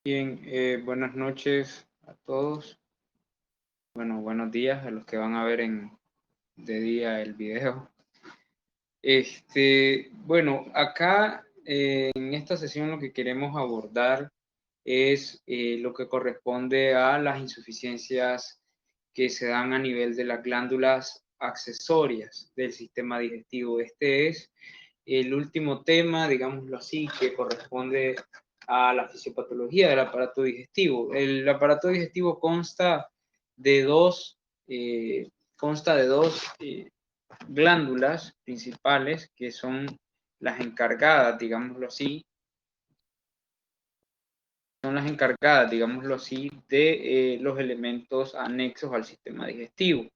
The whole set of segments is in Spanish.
Bien, buenas noches a todos. Bueno, buenos días a los que van a ver de día el video. Bueno, acá en esta sesión lo que queremos abordar es lo que corresponde a las insuficiencias que se dan a nivel de las glándulas accesorias del sistema digestivo. Este es el último tema, digámoslo así, que corresponde a la fisiopatología del aparato digestivo. El aparato digestivo de dos, eh, consta de dos glándulas principales que son las encargadas, digámoslo así, de los elementos anexos al sistema digestivo.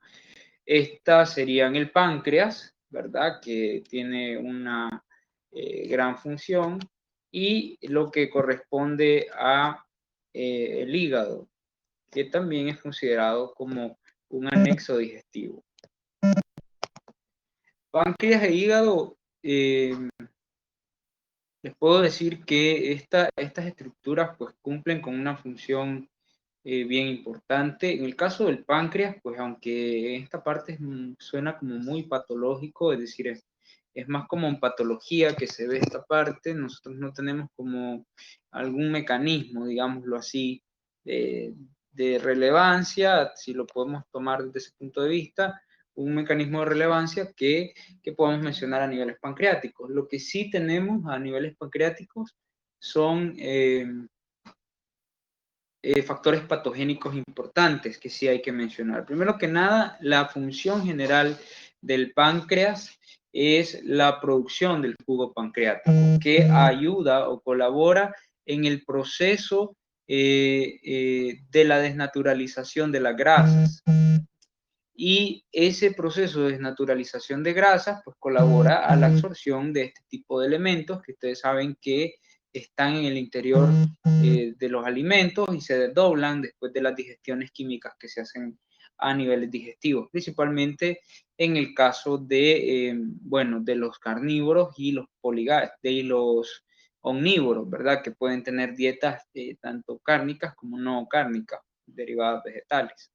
Estas serían el páncreas, ¿verdad? Que tiene una gran función, y lo que corresponde a el hígado, que también es considerado como un anexo digestivo. Páncreas e hígado, les puedo decir que estas estructuras pues cumplen con una función bien importante. En el caso del páncreas, pues aunque esta parte suena como muy patológico, es decir, es más como en patología que se ve esta parte, nosotros no tenemos como algún mecanismo, digámoslo así, de relevancia, si lo podemos tomar desde ese punto de vista, un mecanismo de relevancia que podemos mencionar a niveles pancreáticos. Lo que sí tenemos a niveles pancreáticos son factores patogénicos importantes que sí hay que mencionar. Primero que nada, la función general del páncreas es la producción del jugo pancreático, que ayuda o colabora en el proceso de la desnaturalización de las grasas. Y ese proceso de desnaturalización de grasas pues colabora a la absorción de este tipo de elementos que ustedes saben que están en el interior de los alimentos y se desdoblan después de las digestiones químicas que se hacen a niveles digestivos, principalmente en el caso de los carnívoros y los omnívoros, ¿verdad? Que pueden tener dietas tanto cárnicas como no cárnicas, derivadas vegetales,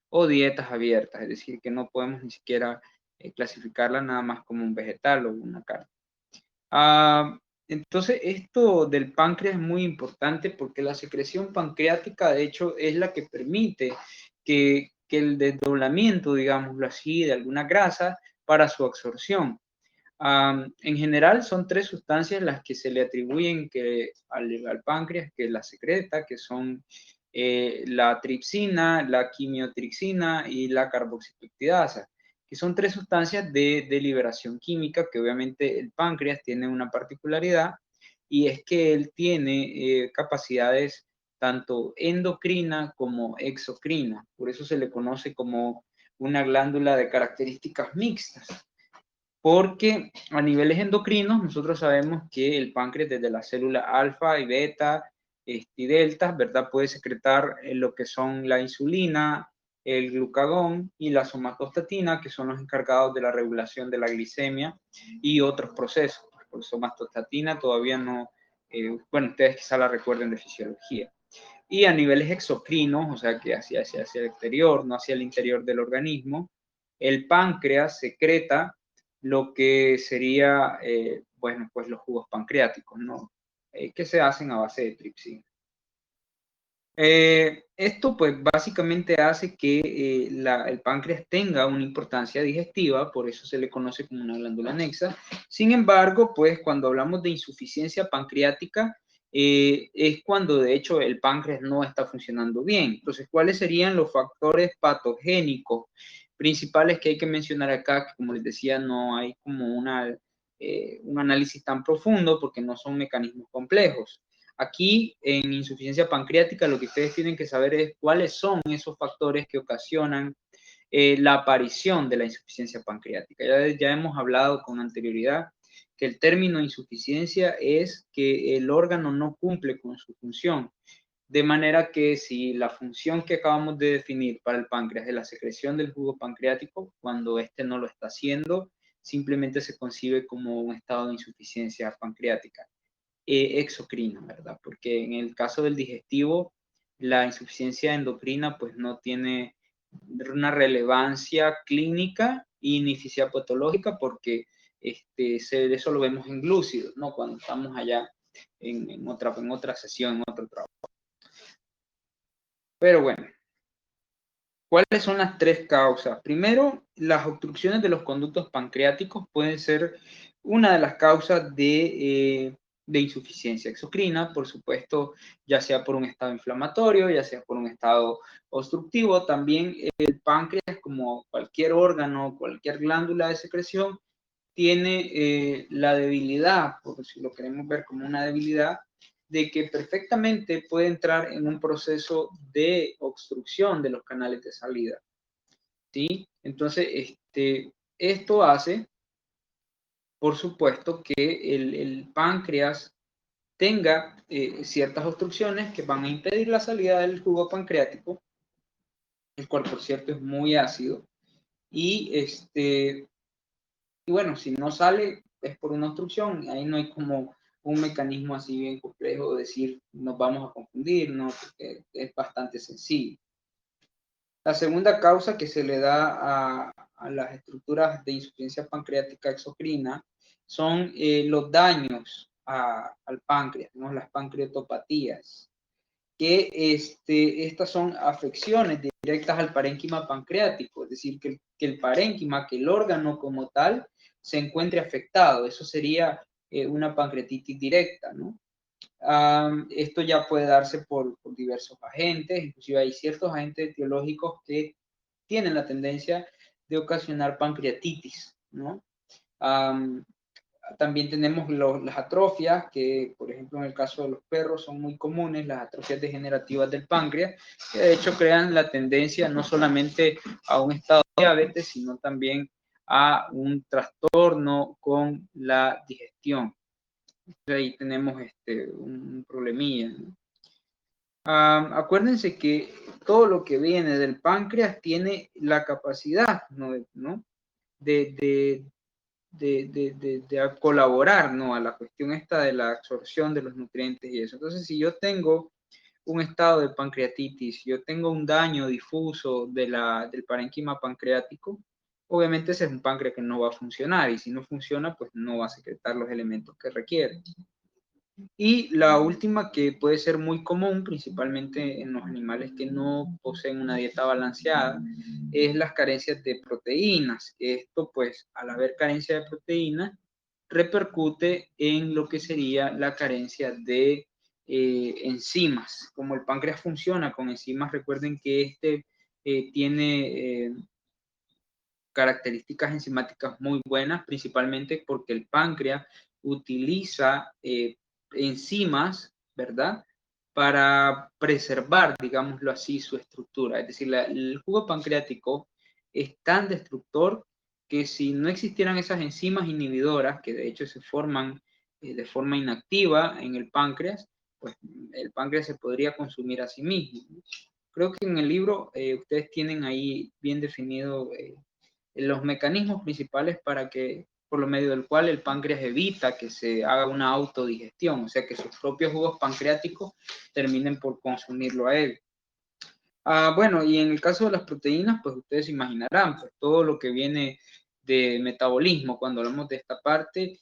o dietas abiertas, es decir, que no podemos ni siquiera clasificarla nada más como un vegetal o una carne. Entonces, esto del páncreas es muy importante porque la secreción pancreática, de hecho, es la que permite que el desdoblamiento, digámoslo así, de alguna grasa para su absorción. En general, son tres sustancias las que se le atribuyen al páncreas que la secreta, que son la tripsina, la quimiotripsina y la carboxipeptidasa, que son tres sustancias de liberación química, que obviamente el páncreas tiene una particularidad, y es que él tiene capacidades tanto endocrina como exocrina. Por eso se le conoce como una glándula de características mixtas, porque a niveles endocrinos nosotros sabemos que el páncreas desde la célula alfa y beta y delta, ¿verdad? Puede secretar lo que son la insulina, el glucagón y la somatostatina, que son los encargados de la regulación de la glicemia y otros procesos. Por somatostatina todavía no, bueno, ustedes quizá la recuerden de fisiología. Y a niveles exocrinos, o sea que hacia el exterior, no hacia el interior del organismo, el páncreas secreta lo que sería, bueno, pues los jugos pancreáticos, ¿no? Que se hacen a base de tripsina. Esto pues básicamente hace que el páncreas tenga una importancia digestiva, por eso se le conoce como una glándula anexa. Sin embargo, pues cuando hablamos de insuficiencia pancreática, es cuando de hecho el páncreas no está funcionando bien. Entonces, ¿cuáles serían los factores patogénicos principales que hay que mencionar acá? Que como les decía, no hay como un análisis tan profundo porque no son mecanismos complejos. Aquí, en insuficiencia pancreática, lo que ustedes tienen que saber es cuáles son esos factores que ocasionan la aparición de la insuficiencia pancreática. Ya hemos hablado con anterioridad que el término insuficiencia es que el órgano no cumple con su función. De manera que si la función que acabamos de definir para el páncreas es la secreción del jugo pancreático, cuando éste no lo está haciendo, simplemente se concibe como un estado de insuficiencia pancreática. exocrina, ¿verdad? Porque en el caso del digestivo, la insuficiencia endocrina pues no tiene una relevancia clínica y ni fisiopatológica porque eso lo vemos en glúcidos, ¿no? Cuando estamos allá en otra sesión, en otro trabajo. Pero bueno, ¿cuáles son las tres causas? Primero, las obstrucciones de los conductos pancreáticos pueden ser una de las causas de insuficiencia exocrina, por supuesto, ya sea por un estado inflamatorio, ya sea por un estado obstructivo. También el páncreas, como cualquier órgano, cualquier glándula de secreción, tiene la debilidad, porque si lo queremos ver como una debilidad, de que perfectamente puede entrar en un proceso de obstrucción de los canales de salida, ¿sí? Entonces, esto hace, por supuesto, que el páncreas tenga ciertas obstrucciones que van a impedir la salida del jugo pancreático, el cual, por cierto, es muy ácido, y, y bueno, si no sale es por una obstrucción, ahí no hay como un mecanismo así bien complejo de decir nos vamos a confundir, ¿no? Porque es bastante sencillo. La segunda causa que se le da a las estructuras de insuficiencia pancreática exocrina son los daños al páncreas, ¿no? Las pancreatopatías, que estas son afecciones directas al parénquima pancreático, es decir, que el parénquima, que el órgano como tal, se encuentre afectado. Eso sería una pancreatitis directa, ¿no? Esto ya puede darse por diversos agentes, inclusive hay ciertos agentes etiológicos que tienen la tendencia de ocasionar pancreatitis, ¿no? También tenemos las atrofias, que por ejemplo en el caso de los perros son muy comunes, las atrofias degenerativas del páncreas, que de hecho crean la tendencia no solamente a un estado de diabetes, sino también a un trastorno con la digestión. Entonces ahí tenemos un problemilla, ¿no? Acuérdense que todo lo que viene del páncreas tiene la capacidad, ¿no? de, de colaborar, ¿no? A la cuestión esta de la absorción de los nutrientes y eso. Entonces, si yo tengo un estado de pancreatitis, yo tengo un daño difuso del parénquima pancreático, obviamente ese es un páncreas que no va a funcionar y si no funciona, pues no va a secretar los elementos que requiere. Y la última, que puede ser muy común, principalmente en los animales que no poseen una dieta balanceada, es las carencias de proteínas. Esto, pues, al haber carencia de proteínas, repercute en lo que sería la carencia de enzimas. Como el páncreas funciona con enzimas, recuerden que tiene características enzimáticas muy buenas, principalmente porque el páncreas utiliza enzimas, ¿verdad? Para preservar, digámoslo así, su estructura. Es decir, el jugo pancreático es tan destructor que si no existieran esas enzimas inhibidoras, que de hecho se forman de forma inactiva en el páncreas, pues el páncreas se podría consumir a sí mismo. Creo que en el libro ustedes tienen ahí bien definido los mecanismos principales para que, por lo medio del cual el páncreas evita que se haga una autodigestión, o sea, que sus propios jugos pancreáticos terminen por consumirlo a él. Bueno, y en el caso de las proteínas, pues ustedes imaginarán, pues todo lo que viene de metabolismo, cuando hablamos de esta parte,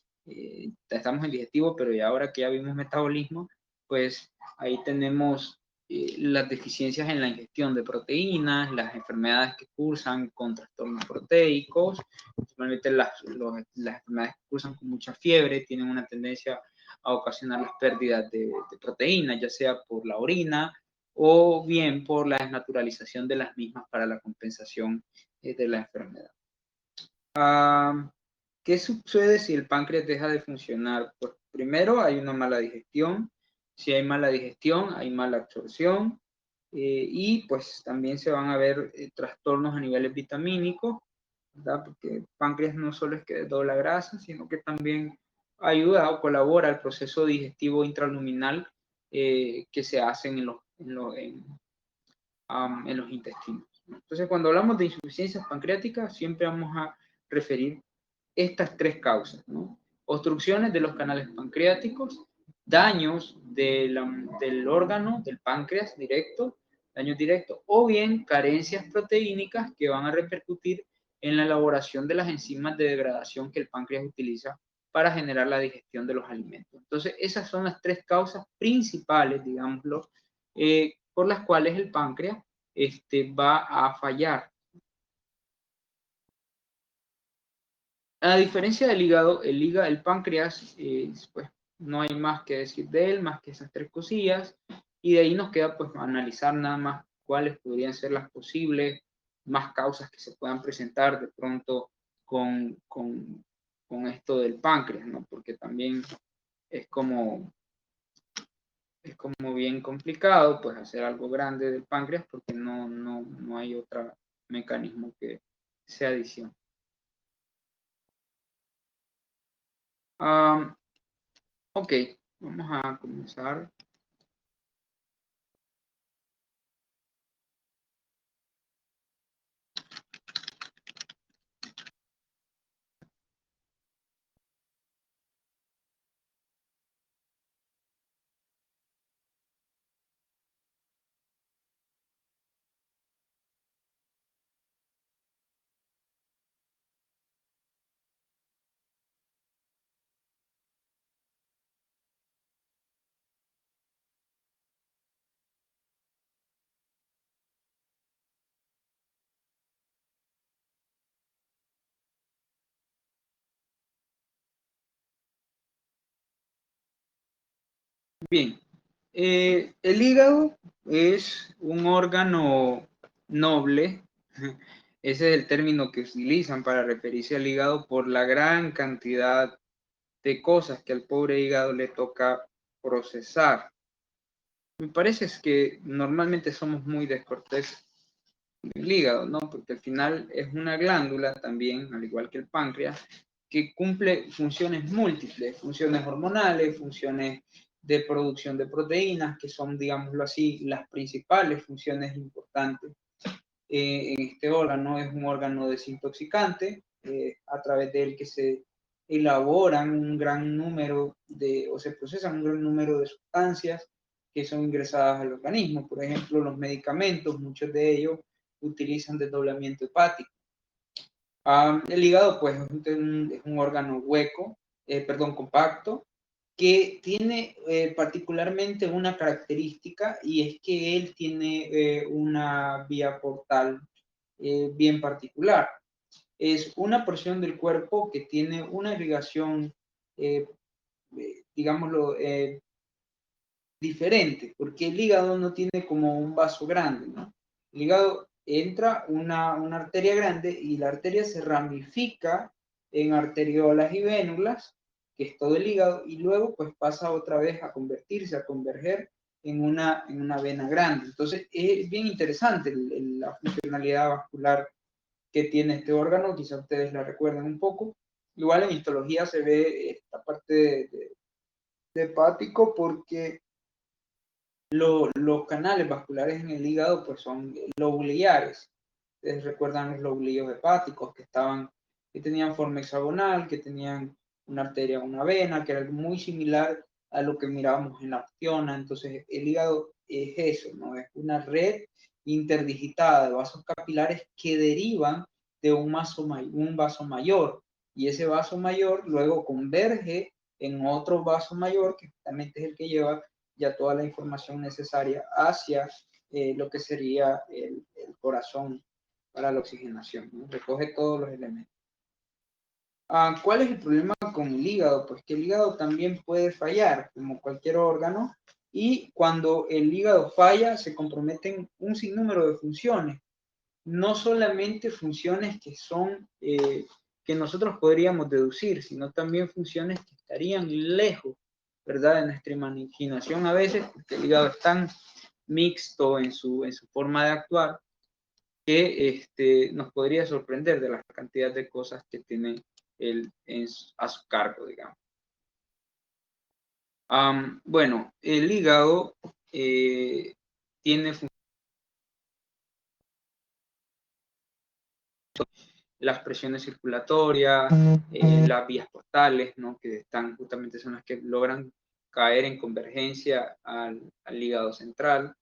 estamos en digestivo, pero ya ahora que ya vimos metabolismo, pues ahí tenemos las deficiencias en la ingestión de proteínas, las enfermedades que cursan con trastornos proteicos, principalmente las enfermedades que cursan con mucha fiebre, tienen una tendencia a ocasionar las pérdidas de proteínas, ya sea por la orina, o bien por la desnaturalización de las mismas para la compensación de la enfermedad. ¿Qué sucede si el páncreas deja de funcionar? Pues primero hay una mala digestión. Si hay mala digestión, hay mala absorción. Y pues también se van a ver trastornos a niveles vitamínicos, ¿verdad? Porque el páncreas no solo es que dobla grasa, sino que también ayuda o colabora al proceso digestivo intraluminal que se hace en los intestinos. Entonces, cuando hablamos de insuficiencia pancreática, siempre vamos a referir estas tres causas, ¿no? Obstrucciones de los canales pancreáticos, daños del órgano, del páncreas directo, daños directos, o bien carencias proteínicas que van a repercutir en la elaboración de las enzimas de degradación que el páncreas utiliza para generar la digestión de los alimentos. Entonces, esas son las tres causas principales, digámoslo, por las cuales el páncreas va a fallar. A diferencia del hígado, el páncreas, pues no hay más que decir de él, más que esas tres cosillas, y de ahí nos queda pues analizar nada más cuáles podrían ser las posibles más causas que se puedan presentar de pronto con esto del páncreas, ¿no? Porque también es como, es como bien complicado pues hacer algo grande del páncreas porque no hay otro mecanismo que sea adición. Ok, vamos a comenzar. Bien, el hígado es un órgano noble, ese es el término que utilizan para referirse al hígado por la gran cantidad de cosas que al pobre hígado le toca procesar. Me parece es que normalmente somos muy descorteses del hígado, ¿no? Porque al final es una glándula también, al igual que el páncreas, que cumple funciones múltiples, funciones hormonales, funciones de producción de proteínas, que son, digámoslo así, las principales funciones importantes en este órgano. Es un órgano desintoxicante, a través del que se elaboran un gran número o se procesan un gran número de sustancias que son ingresadas al organismo. Por ejemplo, los medicamentos, muchos de ellos utilizan desdoblamiento hepático. El hígado, pues, es un órgano hueco, perdón, compacto, que tiene particularmente una característica, y es que él tiene una vía portal bien particular. Es una porción del cuerpo que tiene una irrigación, eh, digámoslo, diferente, porque el hígado no tiene como un vaso grande, ¿no? El hígado entra una arteria grande y la arteria se ramifica en arteriolas y vénulas, que es todo el hígado, y luego pues pasa otra vez a convertirse, a converger en una vena grande. Entonces es bien interesante la funcionalidad vascular que tiene este órgano, quizá ustedes la recuerden un poco. Igual en histología se ve esta parte de hepático porque los canales vasculares en el hígado pues son lobulares. Ustedes recuerdan los lobulillos hepáticos que tenían forma hexagonal, que tenían una arteria, una vena, que era muy similar a lo que mirábamos en la optiona. Entonces el hígado es eso, ¿no? Es una red interdigitada de vasos capilares que derivan de un vaso mayor, y ese vaso mayor luego converge en otro vaso mayor que justamente es el que lleva ya toda la información necesaria hacia lo que sería el corazón para la oxigenación, ¿no? Recoge todos los elementos. ¿Cuál es el problema con el hígado? Pues que el hígado también puede fallar, como cualquier órgano, y cuando el hígado falla se comprometen un sinnúmero de funciones, no solamente funciones que son, que nosotros podríamos deducir, sino también funciones que estarían lejos, ¿verdad?, de nuestra imaginación a veces, porque el hígado es tan mixto en su forma de actuar que nos podría sorprender de la cantidad de cosas que tiene a su cargo, digamos. Bueno, el hígado tiene las presiones circulatorias, las vías portales, ¿no? Que están justamente son las que logran caer en convergencia al hígado central.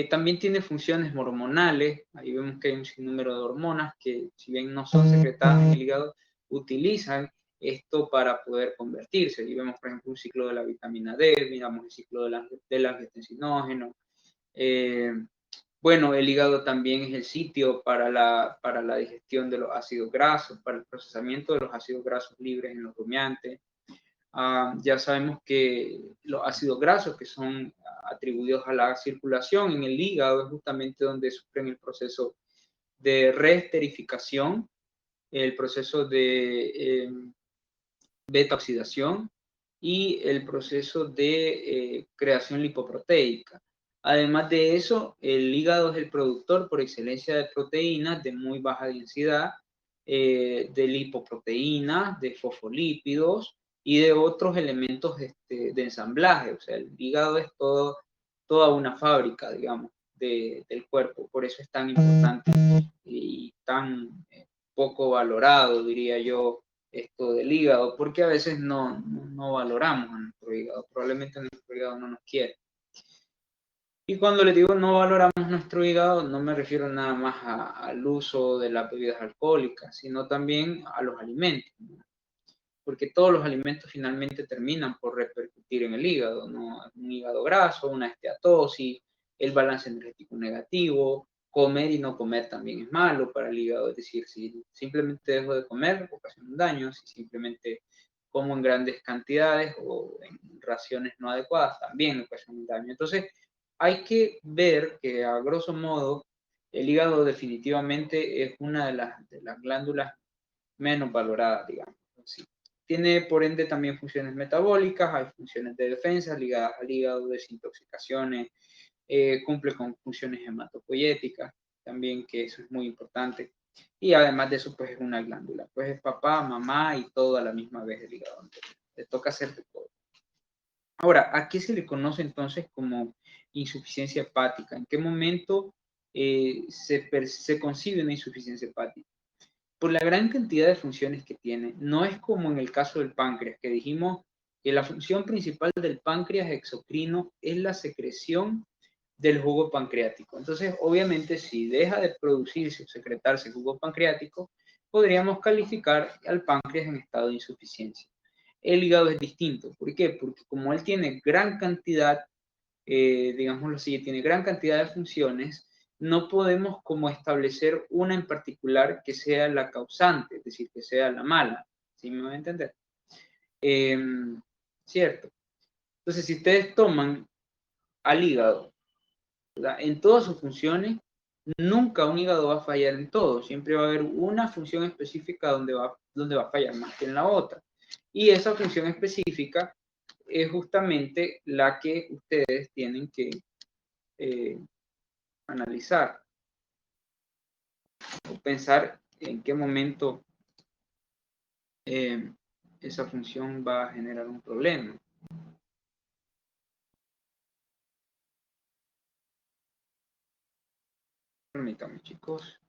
También tiene funciones hormonales. Ahí vemos que hay un sinnúmero de hormonas que, si bien no son secretadas en el hígado, utilizan esto para poder convertirse. Ahí vemos, por ejemplo, un ciclo de la vitamina D, miramos el ciclo del angiotensinógeno. Bueno, el hígado también es el sitio para la digestión de los ácidos grasos, para el procesamiento de los ácidos grasos libres en los rumiantes. Ya sabemos que los ácidos grasos que son atribuidos a la circulación en el hígado es justamente donde sufren el proceso de reesterificación, el proceso de beta-oxidación y el proceso de creación lipoproteica. Además de eso, el hígado es el productor por excelencia de proteínas de muy baja densidad, de lipoproteínas, de fosfolípidos y de otros elementos de ensamblaje. O sea, el hígado es toda una fábrica, digamos, del cuerpo. Por eso es tan importante y tan poco valorado, diría yo, esto del hígado, porque a veces no valoramos a nuestro hígado. Probablemente nuestro hígado no nos quiere. Y cuando le digo no valoramos nuestro hígado, no me refiero nada más al uso de las bebidas alcohólicas, sino también a los alimentos, ¿no? Porque todos los alimentos finalmente terminan por repercutir en el hígado, ¿no? Un hígado graso, una esteatosis, el balance energético negativo, comer y no comer también es malo para el hígado, es decir, si simplemente dejo de comer, ocasiona un daño, si simplemente como en grandes cantidades o en raciones no adecuadas, también ocasiona un daño. Entonces, hay que ver que a grosso modo el hígado definitivamente es una de las glándulas menos valoradas, digamos. Así. Tiene por ende también funciones metabólicas, hay funciones de defensa ligadas al hígado, desintoxicaciones, cumple con funciones hematopoyéticas también, que eso es muy importante. Y además de eso, pues es una glándula, pues es papá, mamá y todo a la misma vez el hígado. Entonces, le toca hacer de todo. Ahora, ¿a qué se le conoce entonces como insuficiencia hepática? ¿En qué momento se concibe una insuficiencia hepática? Por la gran cantidad de funciones que tiene. No es como en el caso del páncreas, que dijimos que la función principal del páncreas exocrino es la secreción del jugo pancreático. Entonces, obviamente, si deja de producirse o secretarse jugo pancreático, podríamos calificar al páncreas en estado de insuficiencia. El hígado es distinto. ¿Por qué? Porque como él tiene gran cantidad, digámoslo así, tiene gran cantidad de funciones, no podemos como establecer una en particular que sea la causante, es decir, que sea la mala. ¿Sí me voy a entender? Cierto. Entonces, si ustedes toman al hígado, ¿verdad?, en todas sus funciones, nunca un hígado va a fallar en todo. Siempre va a haber una función específica donde va a fallar más que en la otra. Y esa función específica es justamente la que ustedes tienen que analizar o pensar en qué momento esa función va a generar un problema. Permítanme, chicos.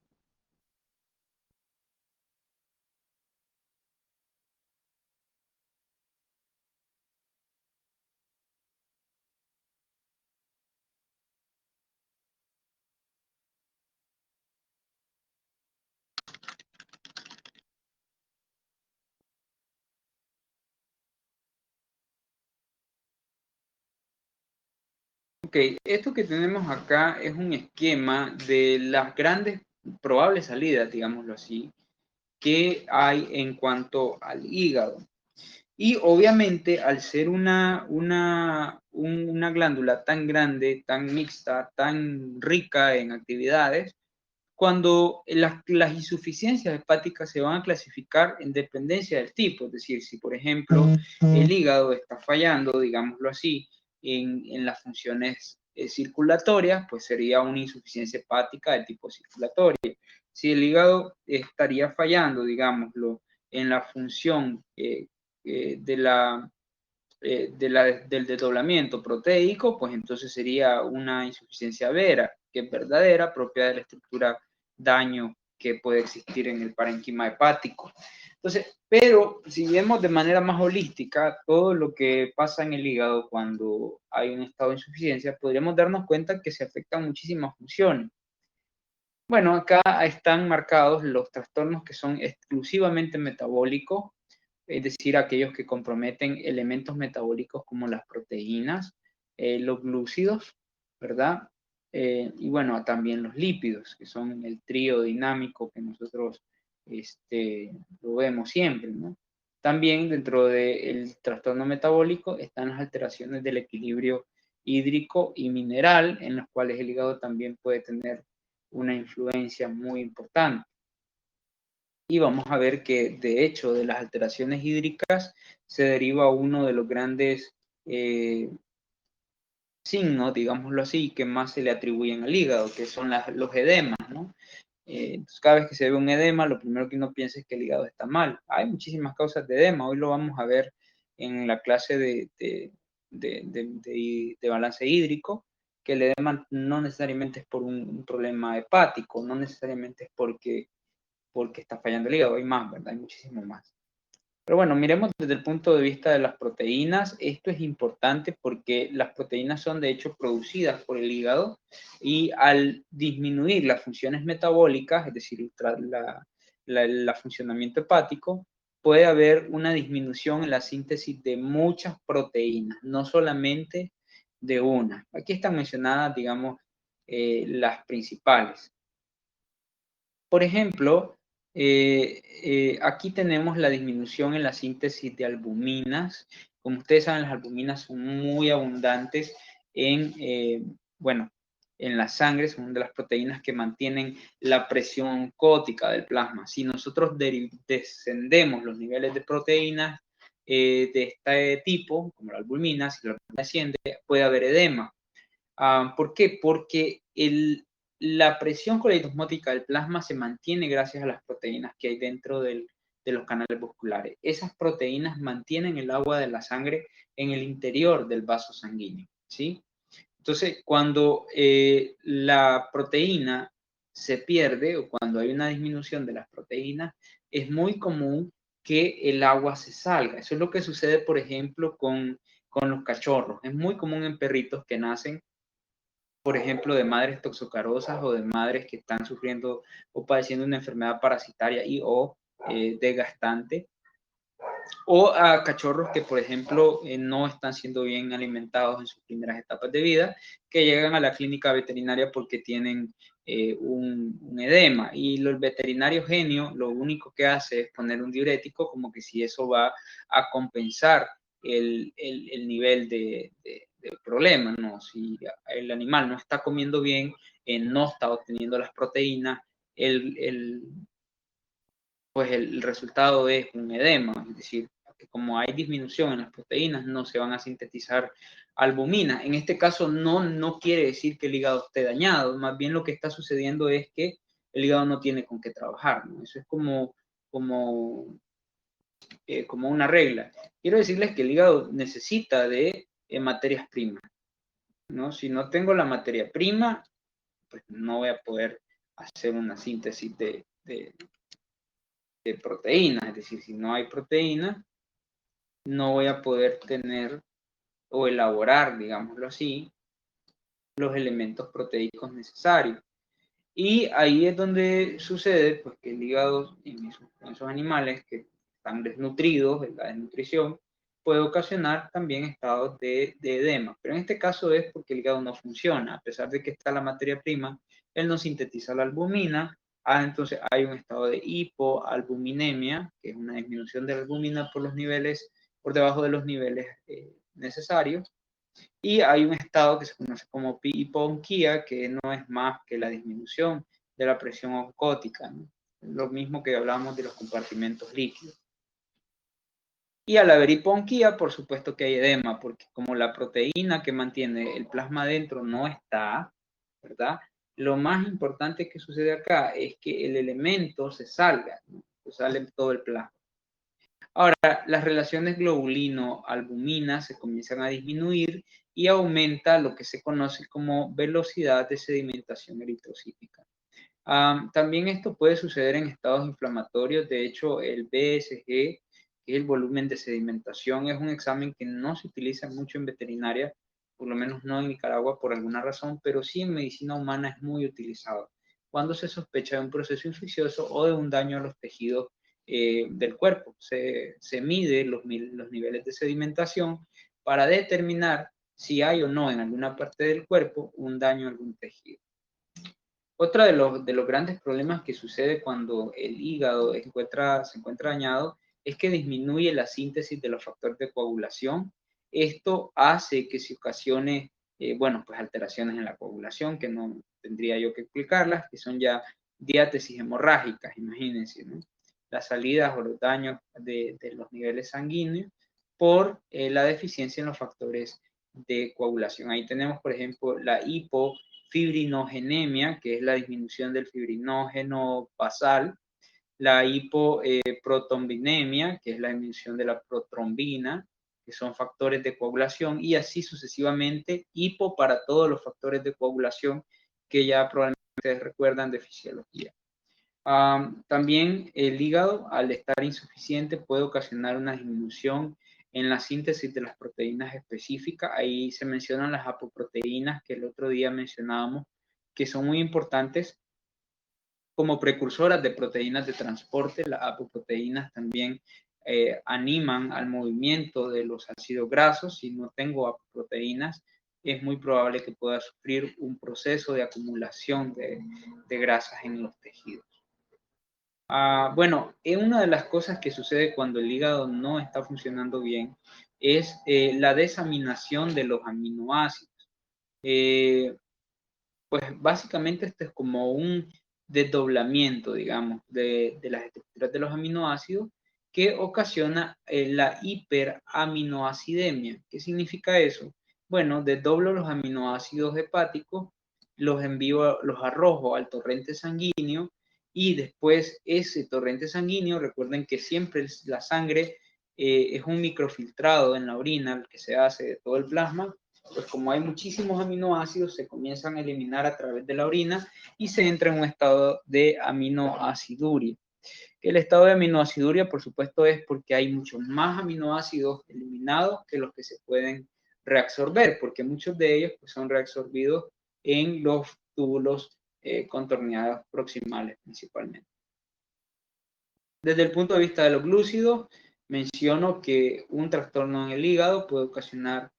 Ok, esto que tenemos acá es un esquema de las grandes probables salidas, digámoslo así, que hay en cuanto al hígado. Y obviamente, al ser una glándula tan grande, tan mixta, tan rica en actividades, cuando las insuficiencias hepáticas se van a clasificar en dependencia del tipo, es decir, si por ejemplo el hígado está fallando, digámoslo así, en las funciones circulatorias, pues sería una insuficiencia hepática de tipo circulatoria. Si el hígado estaría fallando, digámoslo, en la función del desdoblamiento proteico, pues entonces sería una insuficiencia vera, que es verdadera, propia de la estructura daño que puede existir en el parénquima hepático. Entonces, pero si vemos de manera más holística todo lo que pasa en el hígado cuando hay un estado de insuficiencia, podríamos darnos cuenta que se afectan muchísimas funciones. Bueno, acá están marcados los trastornos que son exclusivamente metabólicos, es decir, aquellos que comprometen elementos metabólicos como las proteínas, los glúcidos, ¿verdad? Y bueno, también los lípidos, que son el trío dinámico que nosotros lo vemos siempre, ¿no? También dentro del trastorno metabólico están las alteraciones del equilibrio hídrico y mineral, en los cuales el hígado también puede tener una influencia muy importante. Y vamos a ver que, de hecho, de las alteraciones hídricas se deriva uno de los grandes signos, digámoslo así, que más se le atribuyen al hígado, que son los edemas, ¿no? Entonces, cada vez que se ve un edema, lo primero que uno piensa es que el hígado está mal. Hay muchísimas causas de edema, hoy lo vamos a ver en la clase de balance hídrico, que el edema no necesariamente es por un problema hepático, no necesariamente es porque está fallando el hígado, hay más, ¿verdad? Hay muchísimo más. Pero bueno, miremos desde el punto de vista de las proteínas. Esto es importante porque las proteínas son de hecho producidas por el hígado y al disminuir las funciones metabólicas, es decir, el funcionamiento hepático, puede haber una disminución en la síntesis de muchas proteínas, no solamente de una. Aquí están mencionadas, digamos, las principales. Por ejemplo, aquí tenemos la disminución en la síntesis de albuminas. Como ustedes saben, las albuminas son muy abundantes bueno, en la sangre, son de las proteínas que mantienen la presión oncótica del plasma. Si nosotros descendemos los niveles de proteínas de este tipo, como la albumina, si la albumina desciende, puede haber edema. ¿Por qué? Porque la presión coleidosmótica del plasma se mantiene gracias a las proteínas que hay dentro de los canales musculares. Esas proteínas mantienen el agua de la sangre en el interior del vaso sanguíneo, ¿sí? Entonces, cuando la proteína se pierde o cuando hay una disminución de las proteínas, es muy común que el agua se salga. Eso es lo que sucede, por ejemplo, con los cachorros. Es muy común en perritos que nacen, por ejemplo, de madres toxocarosas o de madres que están sufriendo o padeciendo una enfermedad parasitaria y o desgastante, o a cachorros que, por ejemplo, no están siendo bien alimentados en sus primeras etapas de vida, que llegan a la clínica veterinaria porque tienen un edema. Y el veterinario genio lo único que hace es poner un diurético, como que si eso va a compensar el nivel de problema, ¿no? Si el animal no está comiendo bien, no está obteniendo las proteínas, pues el resultado es un edema, es decir, que como hay disminución en las proteínas, no se van a sintetizar albuminas. En este caso no quiere decir que el hígado esté dañado, más bien lo que está sucediendo es que el hígado no tiene con qué trabajar, ¿no? Eso es como una regla. Quiero decirles que el hígado necesita de materias primas, ¿no? Si no tengo la materia prima, pues no voy a poder hacer una síntesis de proteínas, es decir, si no hay proteína, no voy a poder tener o elaborar, digámoslo así, los elementos proteicos necesarios. Y ahí es donde sucede pues, que el hígado en esos animales que están desnutridos, la desnutrición, puede ocasionar también estados de edema. Pero en este caso es porque el hígado no funciona. A pesar de que está la materia prima, él no sintetiza la albumina. Entonces hay un estado de hipoalbuminemia, que es una disminución de la albumina por debajo de los niveles necesarios. Y hay un estado que se conoce como hiponquía, que no es más que la disminución de la presión oncótica, ¿no? Lo mismo que hablamos de los compartimentos líquidos. Y al haber hiponquía, por supuesto que hay edema, porque como la proteína que mantiene el plasma adentro no está, ¿verdad? Lo más importante que sucede acá es que el elemento se salga, ¿no? Se sale todo el plasma. Ahora, las relaciones globulino-albumina se comienzan a disminuir y aumenta lo que se conoce como velocidad de sedimentación eritrocítica. También esto puede suceder en estados inflamatorios. De hecho, el BSG, que es el volumen de sedimentación, es un examen que no se utiliza mucho en veterinaria, por lo menos no en Nicaragua por alguna razón, pero sí en medicina humana es muy utilizado cuando se sospecha de un proceso infeccioso o de un daño a los tejidos del cuerpo. Se mide los niveles de sedimentación para determinar si hay o no en alguna parte del cuerpo un daño a algún tejido. Otro de los grandes problemas que sucede cuando el hígado se encuentra dañado es que disminuye la síntesis de los factores de coagulación. Esto hace que se ocasione, bueno, pues alteraciones en la coagulación, que no tendría yo que explicarlas, que son ya diátesis hemorrágicas, imagínense, ¿no? Las salidas o los daños de los niveles sanguíneos por la deficiencia en los factores de coagulación. Ahí tenemos, por ejemplo, la hipofibrinogenemia, que es la disminución del fibrinógeno basal, la hipoprotrombinemia, que es la disminución de la protrombina, que son factores de coagulación, y así sucesivamente, hipo para todos los factores de coagulación que ya probablemente ustedes recuerdan de fisiología. También el hígado, al estar insuficiente, puede ocasionar una disminución en la síntesis de las proteínas específicas. Ahí se mencionan las apoproteínas que el otro día mencionábamos, que son muy importantes como precursoras de proteínas de transporte. Las apoproteínas también animan al movimiento de los ácidos grasos. Si no tengo apoproteínas, es muy probable que pueda sufrir un proceso de acumulación de grasas en los tejidos. Bueno, una de las cosas que sucede cuando el hígado no está funcionando bien es la desaminación de los aminoácidos. Pues básicamente esto es como un desdoblamiento, digamos, de las estructuras de los aminoácidos que ocasiona la hiperaminoacidemia. ¿Qué significa eso? Bueno, desdoblo los aminoácidos hepáticos, los envío, los arrojo al torrente sanguíneo y después ese torrente sanguíneo, recuerden que siempre la sangre es un microfiltrado en la orina, el que se hace de todo el plasma, pues como hay muchísimos aminoácidos, se comienzan a eliminar a través de la orina y se entra en un estado de aminoaciduria. El estado de aminoaciduria, por supuesto, es porque hay muchos más aminoácidos eliminados que los que se pueden reabsorber, porque muchos de ellos pues, son reabsorbidos en los túbulos contorneados proximales principalmente. Desde el punto de vista de los glúcidos, menciono que un trastorno en el hígado puede ocasionar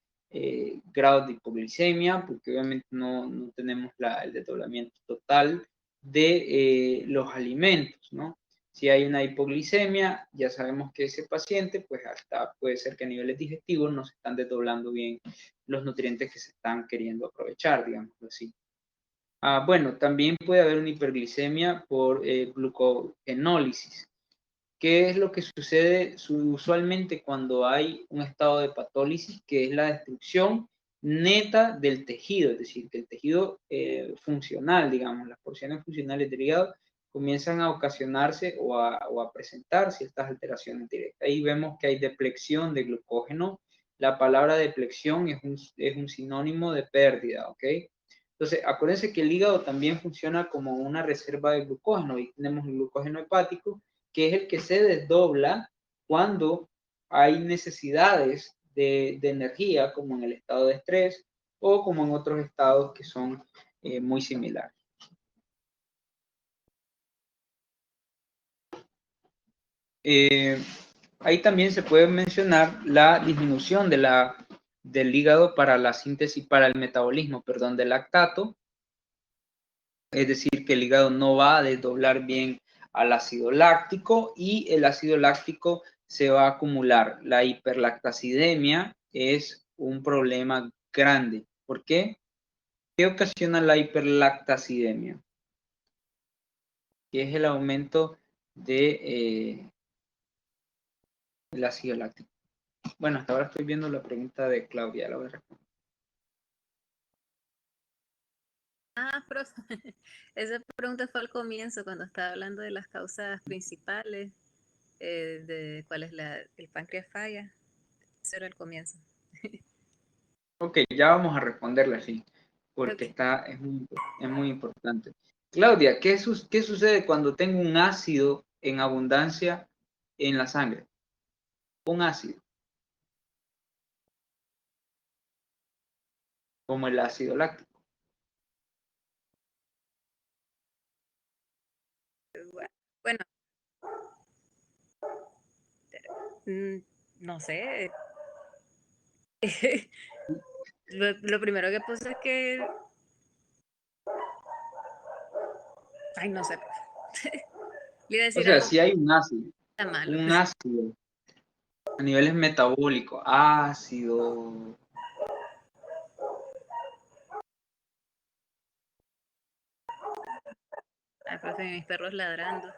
grados de hipoglicemia, porque obviamente no tenemos el desdoblamiento total de los alimentos, ¿no? Si hay una hipoglicemia, ya sabemos que ese paciente, pues hasta puede ser que a niveles digestivos no se están desdoblando bien los nutrientes que se están queriendo aprovechar, digamos así. Bueno, también puede haber una hiperglicemia por glucogenólisis. ¿Qué es lo que sucede usualmente cuando hay un estado de patólisis, que es la destrucción neta del tejido? Es decir, que el tejido funcional, digamos, las porciones funcionales del hígado comienzan a ocasionarse o a presentar ciertas alteraciones directas. Ahí vemos que hay depleción de glucógeno. La palabra depleción es un sinónimo de pérdida, ¿ok? Entonces, acuérdense que el hígado también funciona como una reserva de glucógeno. Y tenemos el glucógeno hepático, que es el que se desdobla cuando hay necesidades de energía, como en el estado de estrés o como en otros estados que son muy similares. Ahí también se puede mencionar la disminución del hígado para la síntesis, para el metabolismo, perdón, del lactato. Es decir, que el hígado no va a desdoblar bien al ácido láctico y el ácido láctico se va a acumular. La hiperlactacidemia es un problema grande. ¿Por qué? ¿Qué ocasiona la hiperlactacidemia? Que es el aumento del ácido láctico. Bueno, hasta ahora estoy viendo la pregunta de Claudia, la voy a responder. Profe, esa pregunta fue al comienzo, cuando estaba hablando de las causas principales, de cuál es el páncreas falla. Eso era el comienzo. Ok, ya vamos a responderla así, porque Okay. es muy importante. Claudia, ¿qué sucede cuando tengo un ácido en abundancia en la sangre? Un ácido, como el ácido láctico. Bueno, no sé. Lo primero que puse es que, ay, no sé. Le iba a O decir sea, algo si hay malo. un ácido a niveles metabólicos, ácido. Ay, profe, mis perros ladrando.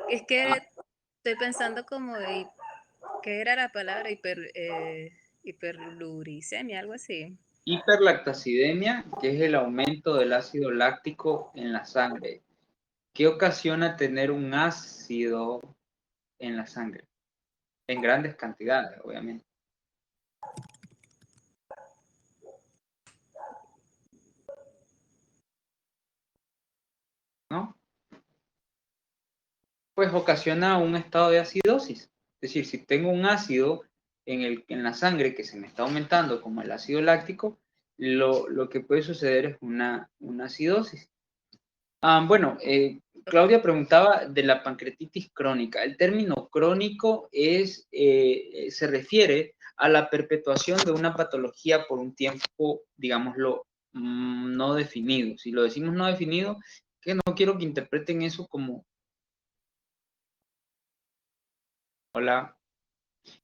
Es que Ah, estoy pensando como, ¿qué era la palabra? Hiperuricemia, algo así. hiperlactacidemia, que es el aumento del ácido láctico en la sangre. ¿Qué ocasiona tener un ácido en la sangre? En grandes cantidades, obviamente, ¿no? Pues ocasiona un estado de acidosis. Es decir, si tengo un ácido en la sangre que se me está aumentando, como el ácido láctico, lo que puede suceder es una acidosis. Bueno, Claudia preguntaba de la pancreatitis crónica. El término crónico se refiere a la perpetuación de una patología por un tiempo, digámoslo, no definido. Si lo decimos no definido, que no quiero que interpreten eso como, hola,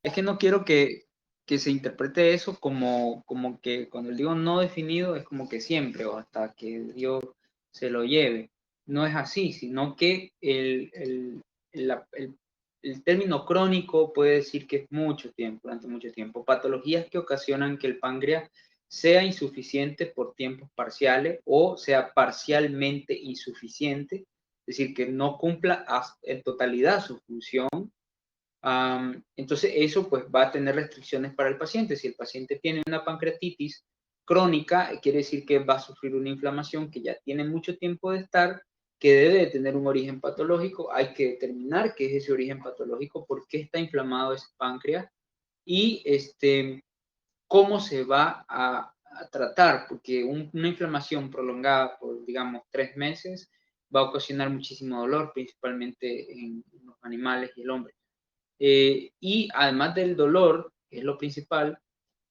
es que no quiero que se interprete eso como que cuando digo no definido es como que siempre o hasta que Dios se lo lleve. No es así, sino que el término crónico puede decir que es mucho tiempo, durante mucho tiempo. Patologías que ocasionan que el páncreas sea insuficiente por tiempos parciales o sea parcialmente insuficiente, es decir, que no cumpla en totalidad su función. Entonces eso pues va a tener restricciones para el paciente. Si el paciente tiene una pancreatitis crónica, quiere decir que va a sufrir una inflamación que ya tiene mucho tiempo de estar, que debe de tener un origen patológico. Hay que determinar qué es ese origen patológico, por qué está inflamado ese páncreas y cómo se va a tratar, porque una inflamación prolongada por, digamos, 3 meses va a ocasionar muchísimo dolor, principalmente en los animales y el hombre. Y además del dolor, que es lo principal,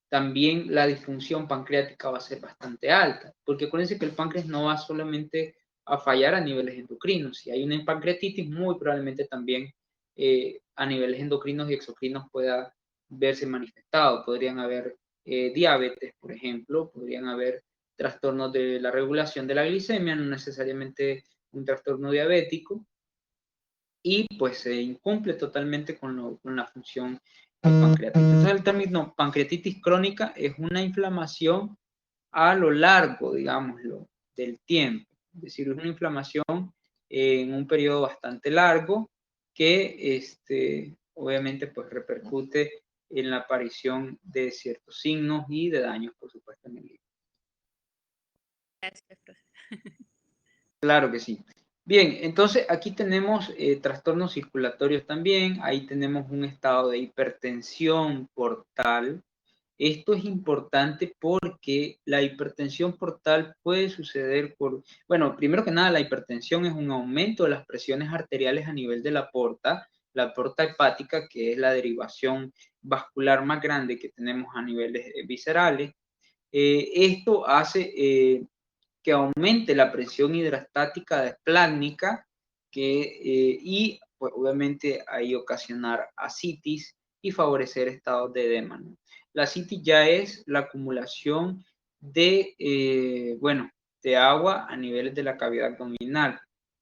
también la disfunción pancreática va a ser bastante alta, porque acuérdense que el páncreas no va solamente a fallar a niveles endocrinos. Si hay una pancreatitis, muy probablemente también a niveles endocrinos y exocrinos pueda verse manifestado. Podrían haber diabetes, por ejemplo, podrían haber trastornos de la regulación de la glicemia, no necesariamente un trastorno diabético, y pues se incumple totalmente con la función pancreática. Entonces el término pancreatitis crónica es una inflamación a lo largo, digámoslo, del tiempo. Es decir, es una inflamación en un periodo bastante largo que obviamente pues repercute en la aparición de ciertos signos y de daños, por supuesto, en el hígado. Gracias, profe. Claro que sí. Bien, entonces aquí tenemos trastornos circulatorios también, ahí tenemos un estado de hipertensión portal. Esto es importante porque la hipertensión portal puede suceder bueno, primero que nada, la hipertensión es un aumento de las presiones arteriales a nivel de la porta hepática, que es la derivación vascular más grande que tenemos a niveles viscerales. Esto hace que aumente la presión hidrostática esplácnica y pues, obviamente ahí ocasionar ascitis y favorecer estados de edema, ¿no? La ascitis ya es la acumulación de agua a niveles de la cavidad abdominal,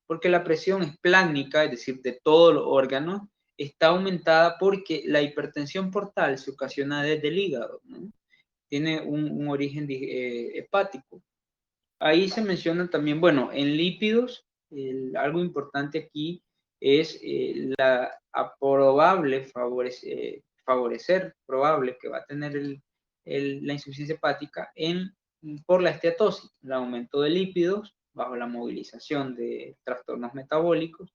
porque la presión esplácnica, es decir, de todos los órganos, está aumentada porque la hipertensión portal se ocasiona desde el hígado, ¿no? Tiene un origen hepático. Ahí se menciona también, bueno, en lípidos, algo importante aquí es la probable favorecer, probable que va a tener la insuficiencia hepática en por la esteatosis, el aumento de lípidos bajo la movilización de trastornos metabólicos,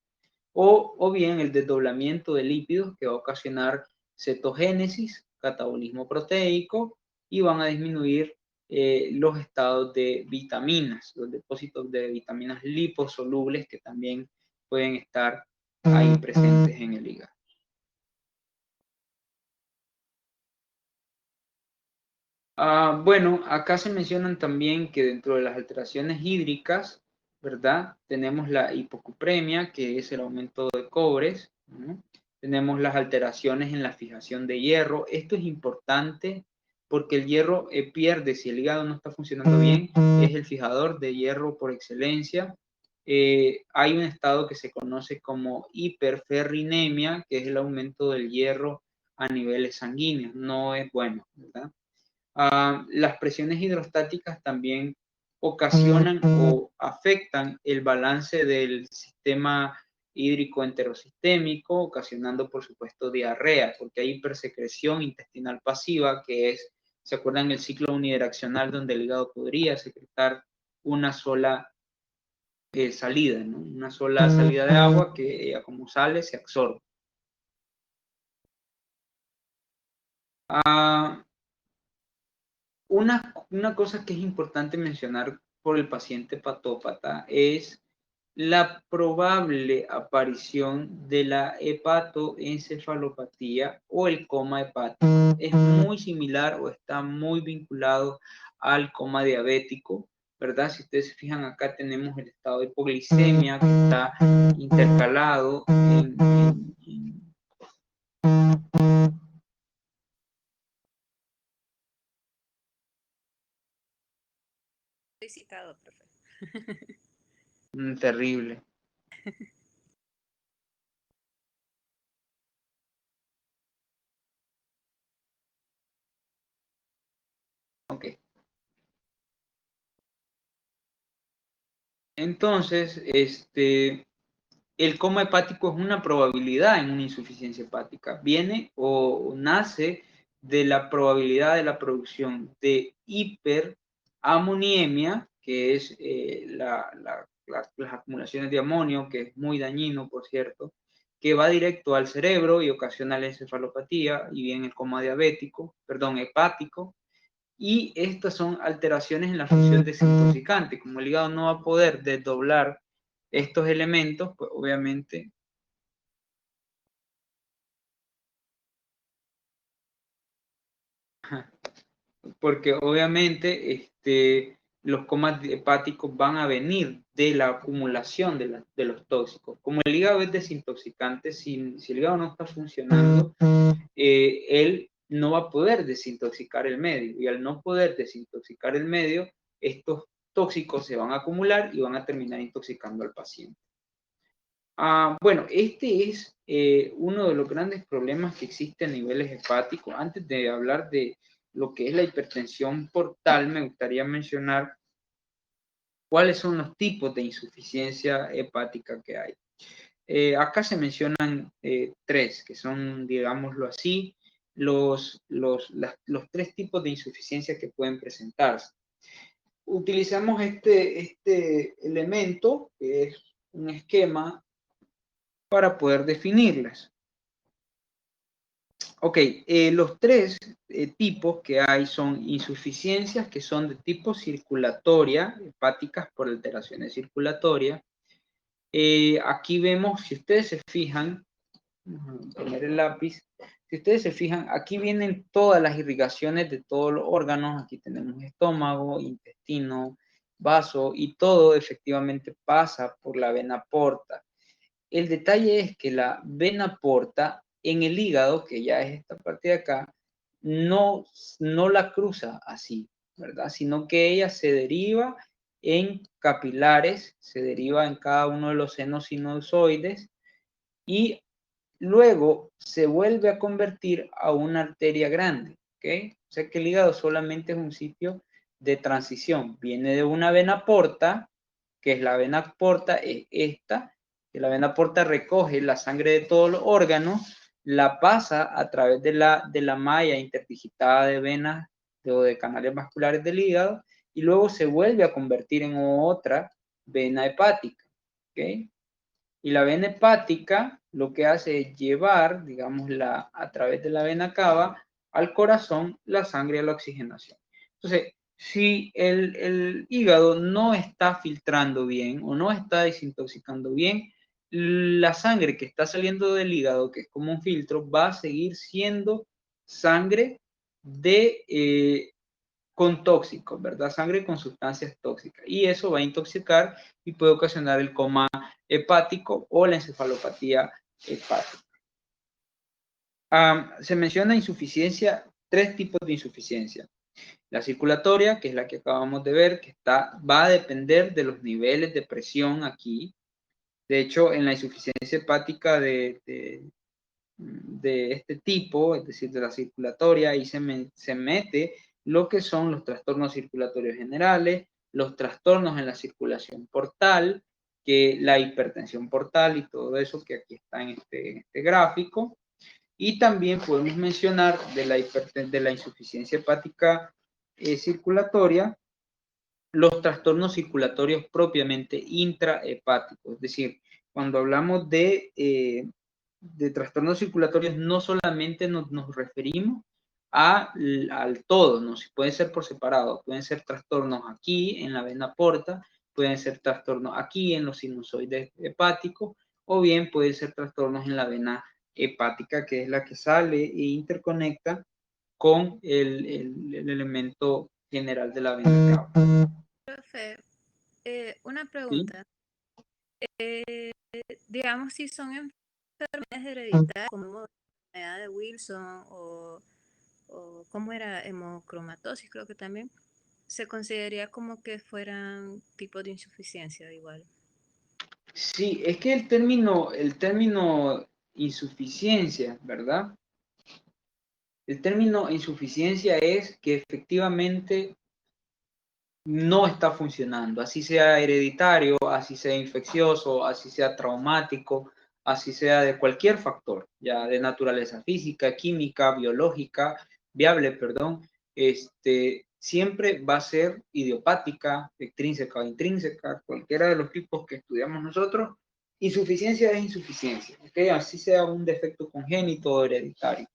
o bien el desdoblamiento de lípidos que va a ocasionar cetogénesis, catabolismo proteico, y van a disminuir los estados de vitaminas, los depósitos de vitaminas liposolubles que también pueden estar ahí presentes en el hígado. Bueno, acá se mencionan también que dentro de las alteraciones hídricas, ¿verdad? Tenemos la hipocupremia, que es el aumento de cobres, ¿no? Tenemos las alteraciones en la fijación de hierro. Esto es importante porque el hierro pierde, si el hígado no está funcionando bien, es el fijador de hierro por excelencia. Hay un estado que se conoce como hiperferrinemia, que es el aumento del hierro a niveles sanguíneos. No es bueno, ¿verdad? Las presiones hidrostáticas también ocasionan o afectan el balance del sistema hídrico enterosistémico, ocasionando, por supuesto, diarrea, porque hay hipersecreción intestinal pasiva, que es, ¿se acuerdan el ciclo unidireccional donde el hígado podría secretar una sola salida, ¿no? Una sola salida de agua que como sale se absorbe? Una cosa que es importante mencionar por el paciente patópata es la probable aparición de la hepatoencefalopatía o el coma hepático. Es muy similar o está muy vinculado al coma diabético, ¿verdad? Si ustedes se fijan, acá tenemos el estado de hipoglicemia que está intercalado en Citado, profe. terrible. Ok. Entonces, el coma hepático es una probabilidad en una insuficiencia hepática. Viene o nace de la probabilidad de la producción de hiperamoniemia, que es las acumulaciones de amonio, que es muy dañino, por cierto, que va directo al cerebro y ocasiona la encefalopatía y bien el coma hepático. Y estas son alteraciones en la función desintoxicante. Como el hígado no va a poder desdoblar estos elementos, pues obviamente porque obviamente los comas hepáticos van a venir de la acumulación de los tóxicos. Como el hígado es desintoxicante, si el hígado no está funcionando, él no va a poder desintoxicar el medio, y al no poder desintoxicar el medio, estos tóxicos se van a acumular y van a terminar intoxicando al paciente. Bueno, este es uno de los grandes problemas que existe a niveles hepáticos. Antes de hablar de lo que es la hipertensión portal, me gustaría mencionar cuáles son los tipos de insuficiencia hepática que hay. Acá se mencionan tres, que son, digámoslo así, los tres tipos de insuficiencia que pueden presentarse. Utilizamos este elemento, que es un esquema, para poder definirlas. Ok, los tres tipos que hay son insuficiencias que son de tipo circulatoria, hepáticas por alteraciones circulatorias. Aquí vemos, si ustedes se fijan, vamos a poner el lápiz, si ustedes se fijan, aquí vienen todas las irrigaciones de todos los órganos. Aquí tenemos estómago, intestino, vaso, y todo efectivamente pasa por la vena porta. El detalle es que la vena porta en el hígado, que ya es esta parte de acá, no la cruza así, ¿verdad? Sino que ella se deriva en capilares, se deriva en cada uno de los senos sinusoides y luego se vuelve a convertir a una arteria grande, ¿ok? O sea que el hígado solamente es un sitio de transición. Viene de una vena porta, que es la vena porta, es esta, que la vena porta recoge la sangre de todos los órganos, la pasa a través de la malla interdigitada de venas o de canales vasculares del hígado y luego se vuelve a convertir en otra vena hepática, ¿ok? Y la vena hepática lo que hace es llevar, digamos, a través de la vena cava al corazón la sangre a la oxigenación. Entonces, si el hígado no está filtrando bien o no está desintoxicando bien, la sangre que está saliendo del hígado, que es como un filtro, va a seguir siendo sangre con tóxicos, ¿verdad? Sangre con sustancias tóxicas. Y eso va a intoxicar y puede ocasionar el coma hepático o la encefalopatía hepática. Se menciona insuficiencia, 3 tipos de insuficiencia. La circulatoria, que es la que acabamos de ver, que va a depender de los niveles de presión aquí. De hecho, en la insuficiencia hepática de este tipo, es decir, de la circulatoria, ahí se mete lo que son los trastornos circulatorios generales, los trastornos en la circulación portal, que la hipertensión portal y todo eso que aquí está en este gráfico. Y también podemos mencionar de la insuficiencia hepática circulatoria, los trastornos circulatorios propiamente intrahepáticos. Es decir, cuando hablamos de trastornos circulatorios, no solamente nos referimos al todo, ¿no? Si pueden ser por separado, pueden ser trastornos aquí en la vena porta, pueden ser trastornos aquí en los sinusoides hepáticos, o bien pueden ser trastornos en la vena hepática, que es la que sale e interconecta con el elemento general de la vena cava. Profe, una ¿Sí? pregunta. Digamos, si son enfermedades hereditarias, como la enfermedad de Wilson o ¿cómo era? Hemocromatosis, creo que también, se consideraría como que fueran tipos de insuficiencia igual. Sí, es que el término insuficiencia, ¿verdad? El término insuficiencia es que efectivamente no está funcionando, así sea hereditario, así sea infeccioso, así sea traumático, así sea de cualquier factor, ya de naturaleza física, química, biológica, viable, perdón, siempre va a ser idiopática, extrínseca o intrínseca, cualquiera de los tipos que estudiamos nosotros. Insuficiencia es insuficiencia, ¿ok? Así sea un defecto congénito o hereditario.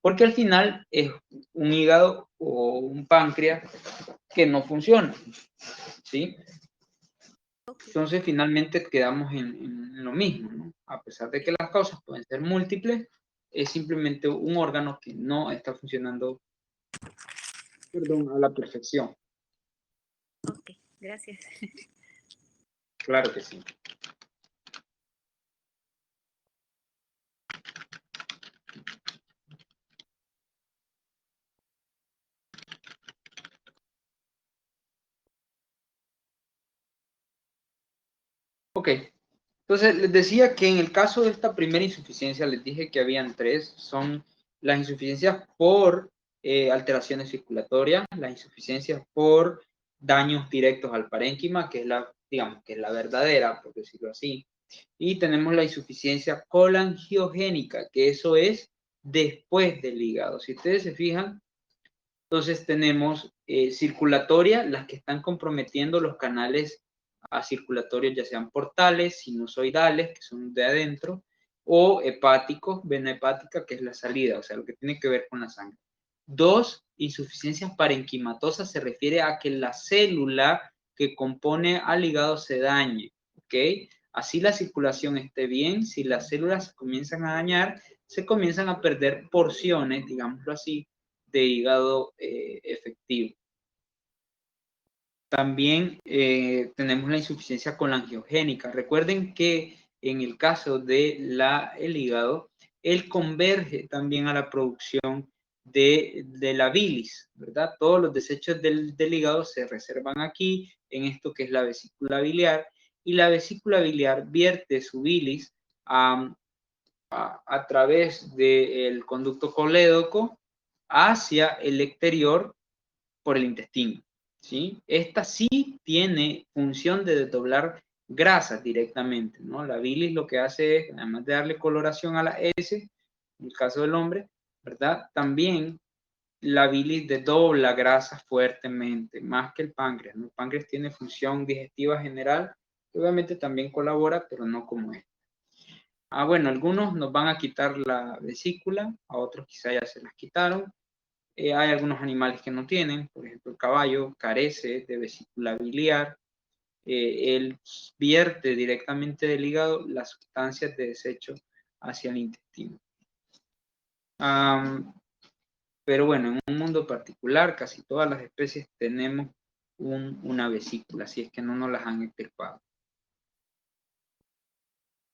Porque al final es un hígado o un páncreas que no funciona, ¿sí? Okay. Entonces finalmente quedamos en lo mismo, ¿no? A pesar de que las causas pueden ser múltiples, es simplemente un órgano que no está funcionando, perdón, a la perfección. Ok, gracias. Claro que sí. Ok, entonces les decía que en el caso de esta primera insuficiencia, les dije que habían 3, son las insuficiencias por alteraciones circulatorias, las insuficiencias por daños directos al parénquima, que es digamos, que es la verdadera, por decirlo así. Y tenemos la insuficiencia colangiogénica, que eso es después del hígado. Si ustedes se fijan, entonces tenemos circulatoria, las que están comprometiendo los canales circulatorios, ya sean portales, sinusoidales, que son de adentro, o hepáticos, vena hepática, que es la salida, o sea, lo que tiene que ver con la sangre. 2, insuficiencias parenquimatosas se refiere a que la célula que compone al hígado se dañe, ¿ok? Así la circulación esté bien, si las células se comienzan a dañar, se comienzan a perder porciones, digámoslo así, de hígado efectivo. También tenemos la insuficiencia colangiogénica. Recuerden que en el caso del hígado, él converge también a la producción de la bilis, ¿verdad? Todos los desechos del hígado se reservan aquí, en esto que es la vesícula biliar, y la vesícula biliar vierte su bilis a través del conducto colédoco hacia el exterior por el intestino, ¿sí? Esta sí tiene función de desdoblar grasas directamente, ¿no? La bilis lo que hace es, además de darle coloración a la S, en el caso del hombre, ¿verdad? También la bilis desdobla grasas fuertemente, más que el páncreas, ¿no? El páncreas tiene función digestiva general, que obviamente también colabora, pero no como es. Bueno, algunos nos van a quitar la vesícula, a otros quizá ya se las quitaron. Hay algunos animales que no tienen, por ejemplo el caballo carece de vesícula biliar. Él vierte directamente del hígado las sustancias de desecho hacia el intestino. Pero bueno, en un mundo particular, casi todas las especies tenemos una vesícula, si es que no nos las han extirpado.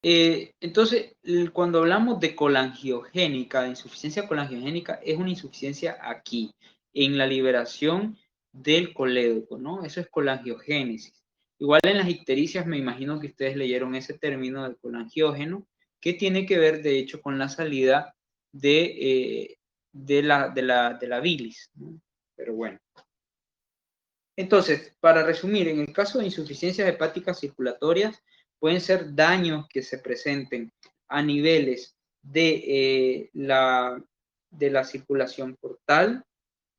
Entonces, cuando hablamos de colangiogénica, de insuficiencia colangiogénica, es una insuficiencia aquí, en la liberación del colédoco, ¿no? Eso es colangiogénesis. Igual en las ictericias me imagino que ustedes leyeron ese término de colangiógeno, que tiene que ver, de hecho, con la salida de la bilis, ¿no? Pero bueno. Entonces, para resumir, en el caso de insuficiencias hepáticas circulatorias, pueden ser daños que se presenten a niveles de la circulación portal,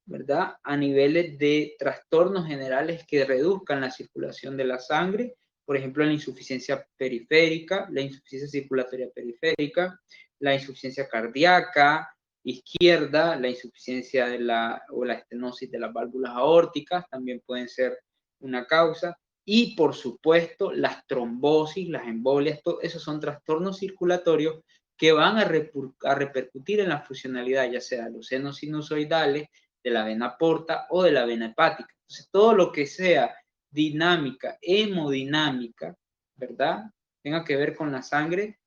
¿verdad? A niveles de trastornos generales que reduzcan la circulación de la sangre, por ejemplo, la insuficiencia periférica, la insuficiencia circulatoria periférica, la insuficiencia cardíaca izquierda, la insuficiencia o la estenosis de las válvulas aórticas también pueden ser una causa, y por supuesto las trombosis, las embolias, esos son trastornos circulatorios que van a repercutir en la funcionalidad, ya sea los senos sinusoidales, de la vena porta o de la vena hepática. Entonces, todo lo que sea dinámica, hemodinámica, ¿verdad? Tenga que ver con la sangre,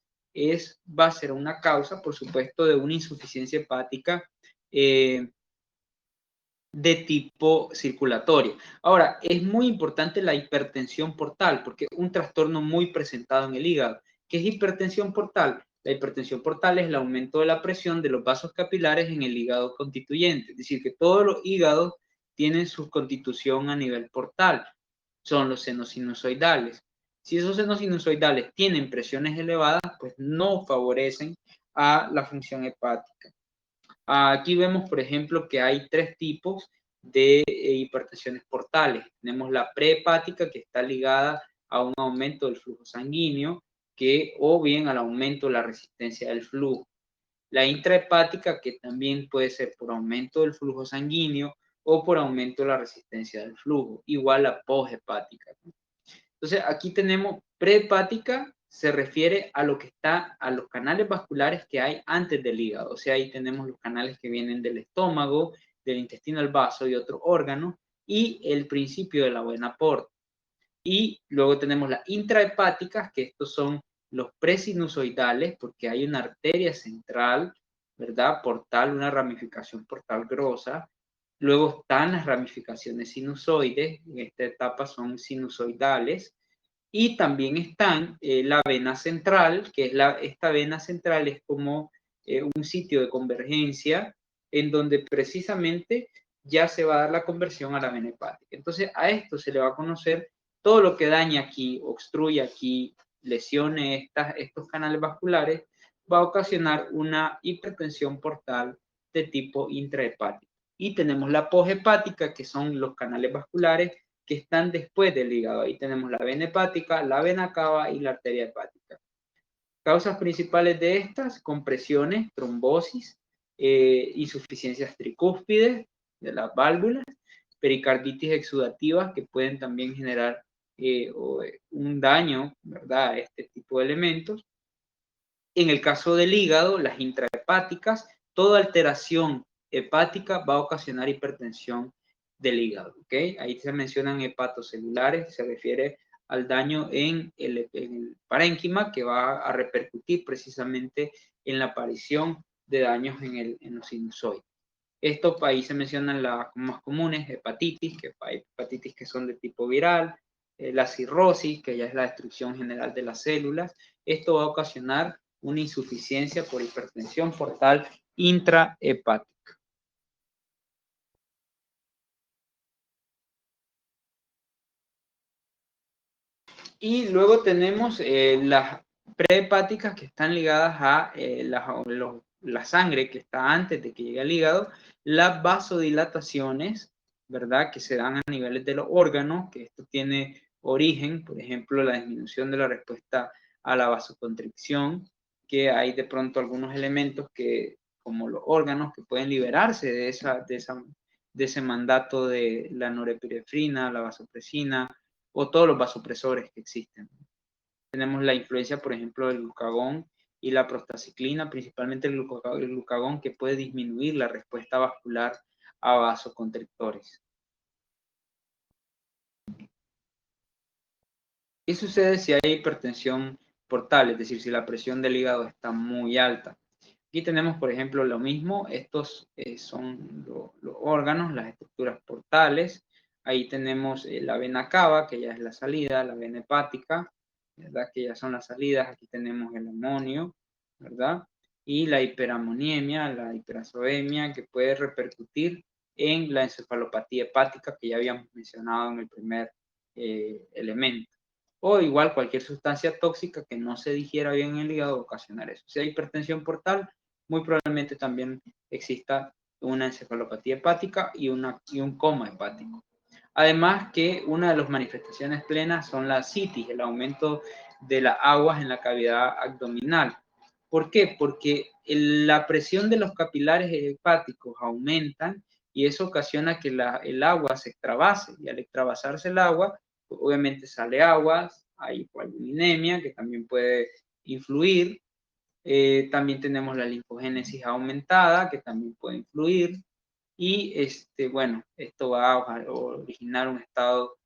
va a ser una causa, por supuesto, de una insuficiencia hepática de tipo circulatorio. Ahora, es muy importante la hipertensión portal, porque es un trastorno muy presentado en el hígado. ¿Qué es hipertensión portal? La hipertensión portal es el aumento de la presión de los vasos capilares en el hígado constituyente, es decir, que todos los hígados tienen su constitución a nivel portal, son los senos sinusoidales. Si esos senos sinusoidales tienen presiones elevadas, pues no favorecen a la función hepática. Aquí vemos, por ejemplo, que hay tres tipos de hipertensiones portales. Tenemos la prehepática, que está ligada a un aumento del flujo sanguíneo, o bien al aumento de la resistencia del flujo. La intrahepática, que también puede ser por aumento del flujo sanguíneo o por aumento de la resistencia del flujo. Igual la poshepática. Entonces, aquí tenemos prehepática, se refiere a lo que está, a los canales vasculares que hay antes del hígado. O sea, ahí tenemos los canales que vienen del estómago, del intestino al vaso y otros órganos, y el principio de la vena porta. Y luego tenemos las intrahepáticas, que estos son los presinusoidales, porque hay una arteria central, ¿verdad? Portal, una ramificación portal grosa. Luego están las ramificaciones sinusoides, en esta etapa son sinusoidales. Y también están la vena central, que es esta vena central es como un sitio de convergencia en donde precisamente ya se va a dar la conversión a la vena hepática. Entonces a esto se le va a conocer todo lo que daña aquí, obstruye aquí, lesione estos canales vasculares, va a ocasionar una hipertensión portal de tipo intrahepático. Y tenemos la poshepática, que son los canales vasculares que están después del hígado. Ahí tenemos la vena hepática, la vena cava y la arteria hepática. Causas principales de estas: compresiones, trombosis, insuficiencias tricúspides de las válvulas, pericarditis exudativas que pueden también generar un daño, ¿verdad?, a este tipo de elementos. En el caso del hígado, las intrahepáticas, toda alteración hepática va a ocasionar hipertensión del hígado, ¿ok? Ahí se mencionan hepatocelulares, se refiere al daño en el parénquima, que va a repercutir precisamente en la aparición de daños en los sinusoides. Estos ahí se mencionan las más comunes: hepatitis, que hay hepatitis que son de tipo viral, la cirrosis, que ya es la destrucción general de las células. Esto va a ocasionar una insuficiencia por hipertensión portal intrahepática. Y luego tenemos las prehepáticas, que están ligadas a los la sangre que está antes de que llegue al hígado, las vasodilataciones, ¿verdad? Que se dan a niveles de los órganos, que esto tiene origen, por ejemplo, la disminución de la respuesta a la vasoconstricción, que hay de pronto algunos elementos que, como los órganos, que pueden liberarse de ese mandato de la norepinefrina, la vasopresina o todos los vasopresores que existen. Tenemos la influencia, por ejemplo, del glucagón y la prostaciclina, principalmente el glucagón, que puede disminuir la respuesta vascular a vasoconstrictores. ¿Qué sucede si hay hipertensión portal? Es decir, si la presión del hígado está muy alta. Aquí tenemos, por ejemplo, lo mismo. Estos son los órganos, las estructuras portales. Ahí tenemos la vena cava, que ya es la salida, la vena hepática, ¿verdad? Que ya son las salidas. Aquí tenemos el amonio, ¿verdad? Y la hiperamoniemia, la hiperazoemia, que puede repercutir en la encefalopatía hepática, que ya habíamos mencionado en el primer elemento. O igual cualquier sustancia tóxica que no se digiera bien en el hígado ocasionar eso. Si hay hipertensión portal, muy probablemente también exista una encefalopatía hepática y un coma hepático. Además que una de las manifestaciones plenas son la citis, el aumento de las aguas en la cavidad abdominal. ¿Por qué? Porque la presión de los capilares hepáticos aumentan y eso ocasiona que el agua se extravase, y al extravasarse el agua, pues obviamente sale agua, hay hipoalbuminemia que también puede influir. También tenemos la linfogénesis aumentada, que también puede influir. Y bueno, esto va a originar un estado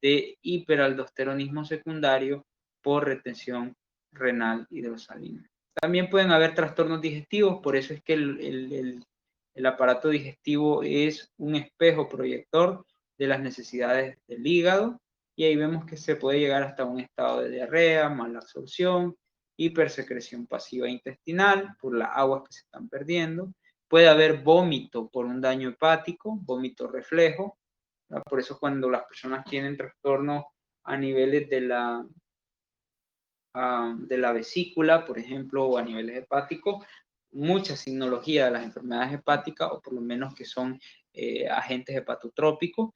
de hiperaldosteronismo secundario por retención renal hidrosalina. También pueden haber trastornos digestivos, por eso es que el aparato digestivo es un espejo proyector de las necesidades del hígado, y ahí vemos que se puede llegar hasta un estado de diarrea, mala absorción, hipersecreción pasiva intestinal por las aguas que se están perdiendo. Puede haber vómito por un daño hepático, vómito reflejo, ¿verdad? Por eso cuando las personas tienen trastornos a niveles de la vesícula, por ejemplo, o a niveles hepáticos, mucha signología de las enfermedades hepáticas, o por lo menos que son agentes hepatotrópicos,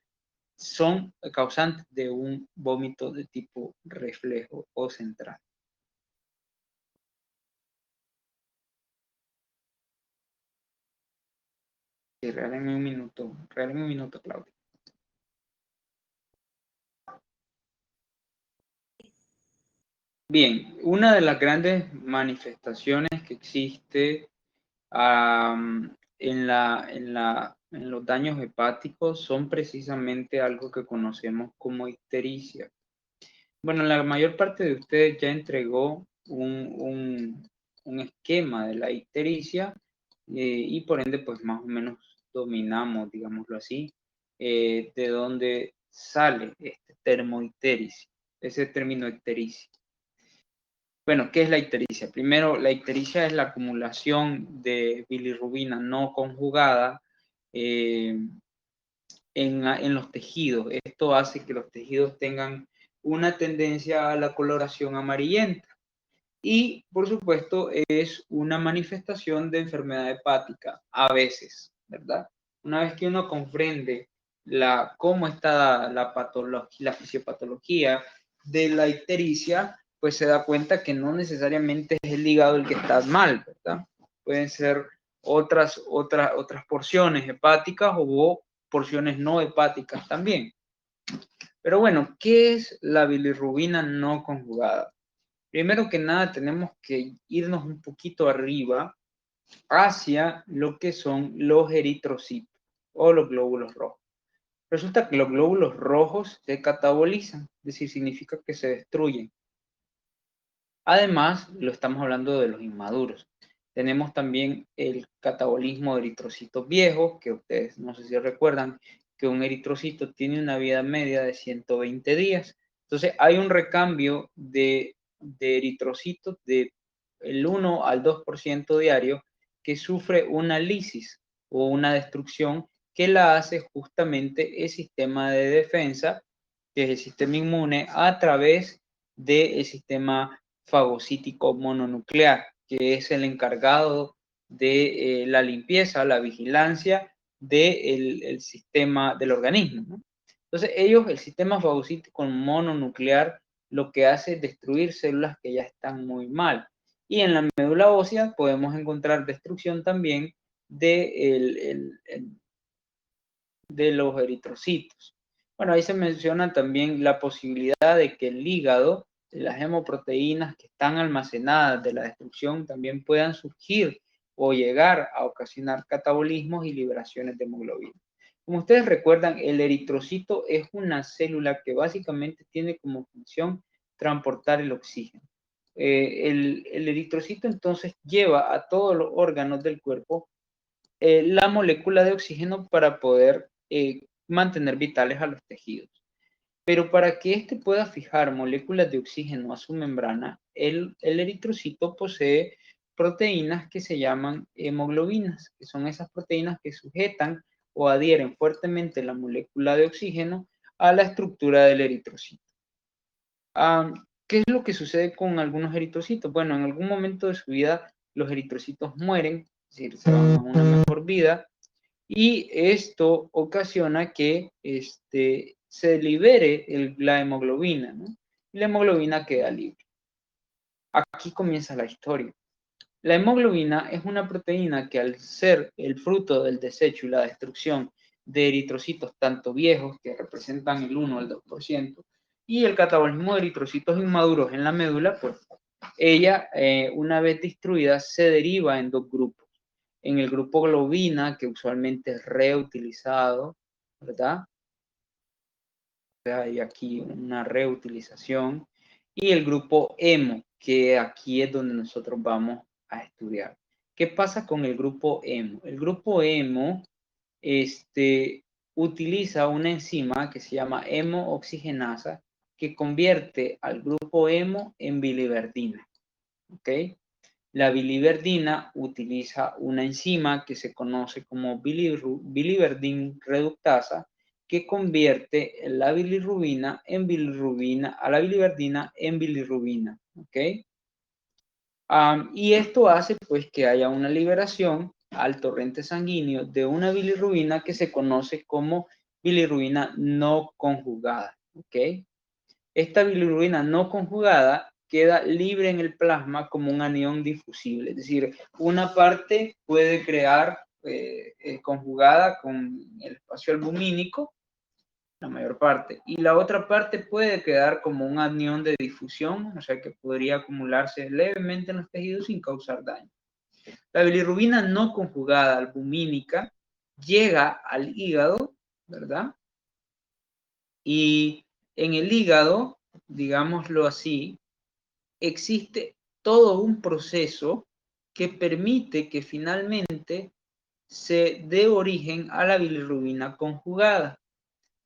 son causantes de un vómito de tipo reflejo o central. Sí, regálame un minuto, Claudia. Bien, una de las grandes manifestaciones que existe en los daños hepáticos son precisamente algo que conocemos como ictericia. Bueno, la mayor parte de ustedes ya entregó un esquema de la ictericia y por ende pues más o menos dominamos, digámoslo así, de dónde sale este termo ictericia, ese término ictericia. Bueno, ¿qué es la ictericia? Primero, la ictericia es la acumulación de bilirrubina no conjugada en los tejidos. Esto hace que los tejidos tengan una tendencia a la coloración amarillenta. Y, por supuesto, es una manifestación de enfermedad hepática, a veces, ¿verdad? Una vez que uno comprende cómo está la fisiopatología de la ictericia, pues se da cuenta que no necesariamente es el hígado el que está mal, ¿verdad? Pueden ser otras porciones hepáticas o porciones no hepáticas también. Pero bueno, ¿qué es la bilirrubina no conjugada? Primero que nada, tenemos que irnos un poquito arriba hacia lo que son los eritrocitos o los glóbulos rojos. Resulta que los glóbulos rojos se catabolizan, es decir, significa que se destruyen. Además, lo estamos hablando de los inmaduros. Tenemos también el catabolismo de eritrocitos viejos, que ustedes no sé si recuerdan que un eritrocito tiene una vida media de 120 días. Entonces, hay un recambio de eritrocitos del 1 al 2% diario que sufre una lisis o una destrucción que la hace justamente el sistema de defensa, que es el sistema inmune, a través del sistema fagocítico mononuclear, que es el encargado de la limpieza, la vigilancia del sistema del organismo, ¿no? Entonces el sistema fagocítico mononuclear lo que hace es destruir células que ya están muy mal. Y en la médula ósea podemos encontrar destrucción también de los eritrocitos. Bueno, ahí se menciona también la posibilidad de que el hígado, las hemoproteínas que están almacenadas de la destrucción también puedan surgir o llegar a ocasionar catabolismos y liberaciones de hemoglobina. Como ustedes recuerdan, el eritrocito es una célula que básicamente tiene como función transportar el oxígeno. El eritrocito entonces lleva a todos los órganos del cuerpo la molécula de oxígeno para poder mantener vitales a los tejidos. Pero para que éste pueda fijar moléculas de oxígeno a su membrana, el eritrocito posee proteínas que se llaman hemoglobinas, que son esas proteínas que sujetan o adhieren fuertemente la molécula de oxígeno a la estructura del eritrocito. ¿Qué es lo que sucede con algunos eritrocitos? Bueno, en algún momento de su vida los eritrocitos mueren, es decir, se van a una mejor vida, y esto ocasiona que se libere la hemoglobina, ¿no? Y la hemoglobina queda libre. Aquí comienza la historia. La hemoglobina es una proteína que al ser el fruto del desecho y la destrucción de eritrocitos tanto viejos, que representan el 1 o el 2%, y el catabolismo de eritrocitos inmaduros en la médula, pues ella, una vez destruida, se deriva en dos grupos. En el grupo globina, que usualmente es reutilizado, ¿verdad? Hay aquí una reutilización. Y el grupo hemo, que aquí es donde nosotros vamos a estudiar. ¿Qué pasa con el grupo hemo? El grupo hemo utiliza una enzima que se llama hemooxigenasa que convierte al grupo hemo en biliverdina. ¿Ok? La biliverdina utiliza una enzima que se conoce como biliverdin reductasa que convierte la bilirrubina en bilirrubina, a la biliverdina en bilirrubina. ¿Ok? Y esto hace pues que haya una liberación al torrente sanguíneo de una bilirrubina que se conoce como bilirrubina no conjugada. ¿Ok? Esta bilirrubina no conjugada queda libre en el plasma como un anión difusible, es decir, una parte puede crear conjugada con el espacio albumínico, la mayor parte, y la otra parte puede quedar como un anión de difusión, o sea que podría acumularse levemente en los tejidos sin causar daño. La bilirrubina no conjugada albumínica llega al hígado, ¿verdad? Y en el hígado, digámoslo así, existe todo un proceso que permite que finalmente se dé origen a la bilirrubina conjugada.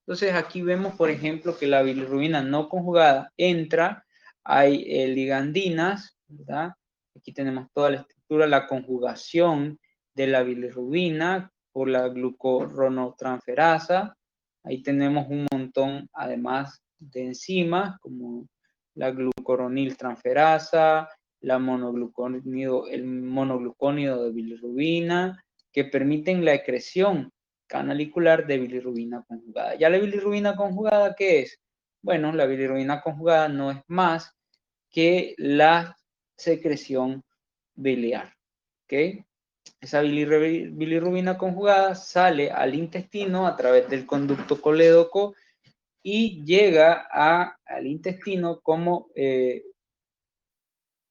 Entonces aquí vemos, por ejemplo, que la bilirrubina no conjugada entra, hay ligandinas, ¿verdad? Aquí tenemos toda la estructura, la conjugación de la bilirrubina por la glucuronotransferasa. Ahí tenemos un montón, además de enzimas, como la glucuroniltransferasa, el monoglucónido de bilirrubina, que permiten la excreción canalicular de bilirrubina conjugada. ¿Ya la bilirrubina conjugada qué es? Bueno, la bilirrubina conjugada no es más que la secreción biliar. ¿Ok? Esa bilirrubina conjugada sale al intestino a través del conducto colédoco y llega al intestino como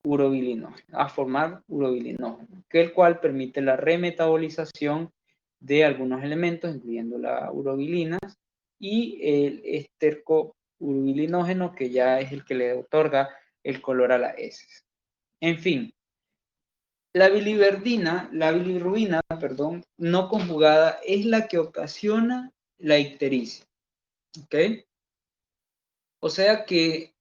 urobilinógeno, a formar urobilinógeno, que el cual permite la remetabolización de algunos elementos, incluyendo la urobilina y el esterco-urobilinógeno, que ya es el que le otorga el color a las heces. En fin, la bilirrubina, perdón, no conjugada es la que ocasiona la ictericia. ¿Ok? O sea que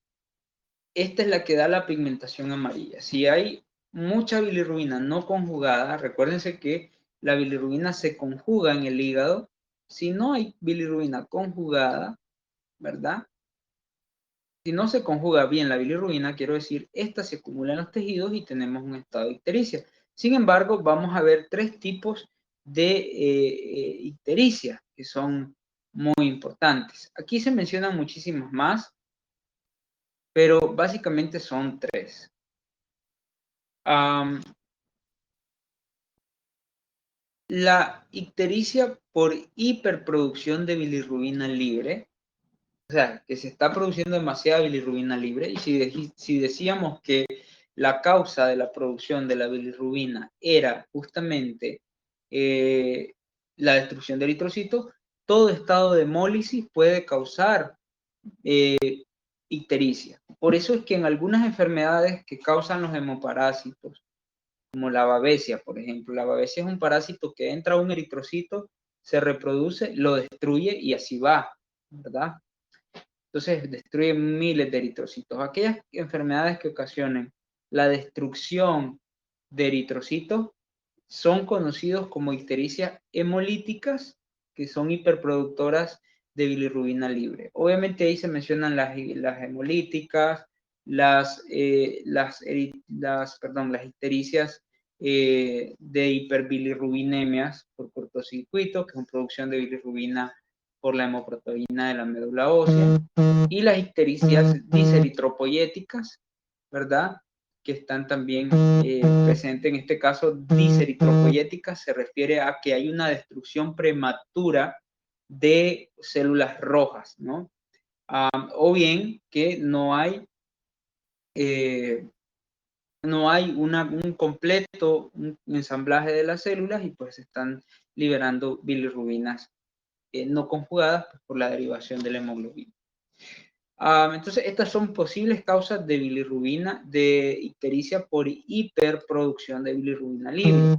esta es la que da la pigmentación amarilla. Si hay mucha bilirrubina no conjugada, recuérdense que la bilirrubina se conjuga en el hígado. Si no hay bilirrubina conjugada, ¿verdad? Si no se conjuga bien la bilirrubina, quiero decir, esta se acumula en los tejidos y tenemos un estado de ictericia. Sin embargo, vamos a ver 3 tipos de ictericia que son muy importantes. Aquí se mencionan muchísimos más, pero básicamente son 3. La ictericia por hiperproducción de bilirrubina libre, o sea, que se está produciendo demasiada bilirrubina libre, y si decíamos que la causa de la producción de la bilirrubina era justamente la destrucción de eritrocitos, todo estado de hemólisis puede causar ictericia. Por eso es que en algunas enfermedades que causan los hemoparásitos, como la babesia, por ejemplo. La babesia es un parásito que entra a un eritrocito, se reproduce, lo destruye y así va, ¿verdad? Entonces destruye miles de eritrocitos. Aquellas enfermedades que ocasionen la destrucción de eritrocitos son conocidos como ictericias hemolíticas, que son hiperproductoras de bilirrubina libre. Obviamente ahí se mencionan las hemolíticas, las ictericias de hiperbilirrubinemias por cortocircuito, que es una producción de bilirrubina por la hemoproteína de la médula ósea, y las ictericias diseritropoyéticas, ¿verdad? Que están también presentes. En este caso, diseritropoyética se refiere a que hay una destrucción prematura de células rojas, ¿no? O bien que no hay un completo ensamblaje de las células y pues están liberando bilirrubinas no conjugadas pues, por la derivación de la hemoglobina. Entonces, estas son posibles causas de bilirrubina, de ictericia por hiperproducción de bilirrubina libre.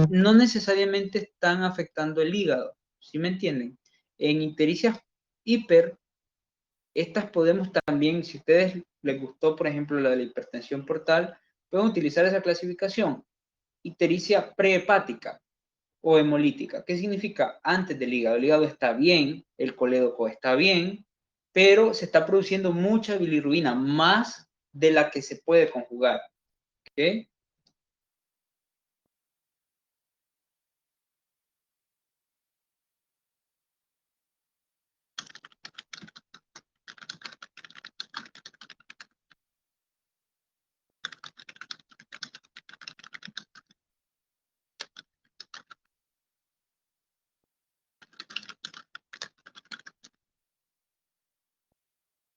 No necesariamente están afectando el hígado, ¿sí me entienden? En ictericias hiper, estas podemos también, si a ustedes les gustó, por ejemplo, la de la hipertensión portal, pueden utilizar esa clasificación. Ictericia prehepática o hemolítica. ¿Qué significa? Antes del hígado. El hígado está bien, el colédoco está bien, pero se está produciendo mucha bilirrubina, más de la que se puede conjugar. ¿Ok?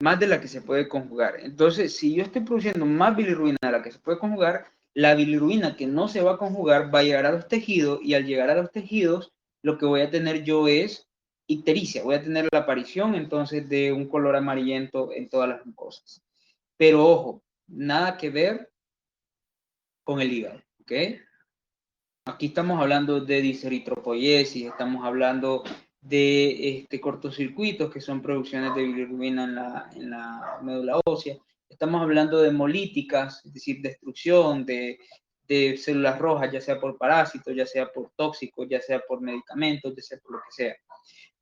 Más de la que se puede conjugar. Entonces, si yo estoy produciendo más bilirrubina de la que se puede conjugar, la bilirrubina que no se va a conjugar va a llegar a los tejidos y al llegar a los tejidos, lo que voy a tener yo es ictericia. Voy a tener la aparición entonces de un color amarillento en todas las mucosas. Pero ojo, nada que ver con el hígado, ¿ok? Aquí estamos hablando de diseritropoiesis, estamos hablando de cortocircuitos, que son producciones de bilirrubina en la médula ósea. Estamos hablando de hemolíticas, es decir, destrucción de células rojas, ya sea por parásitos, ya sea por tóxicos, ya sea por medicamentos, ya sea por lo que sea,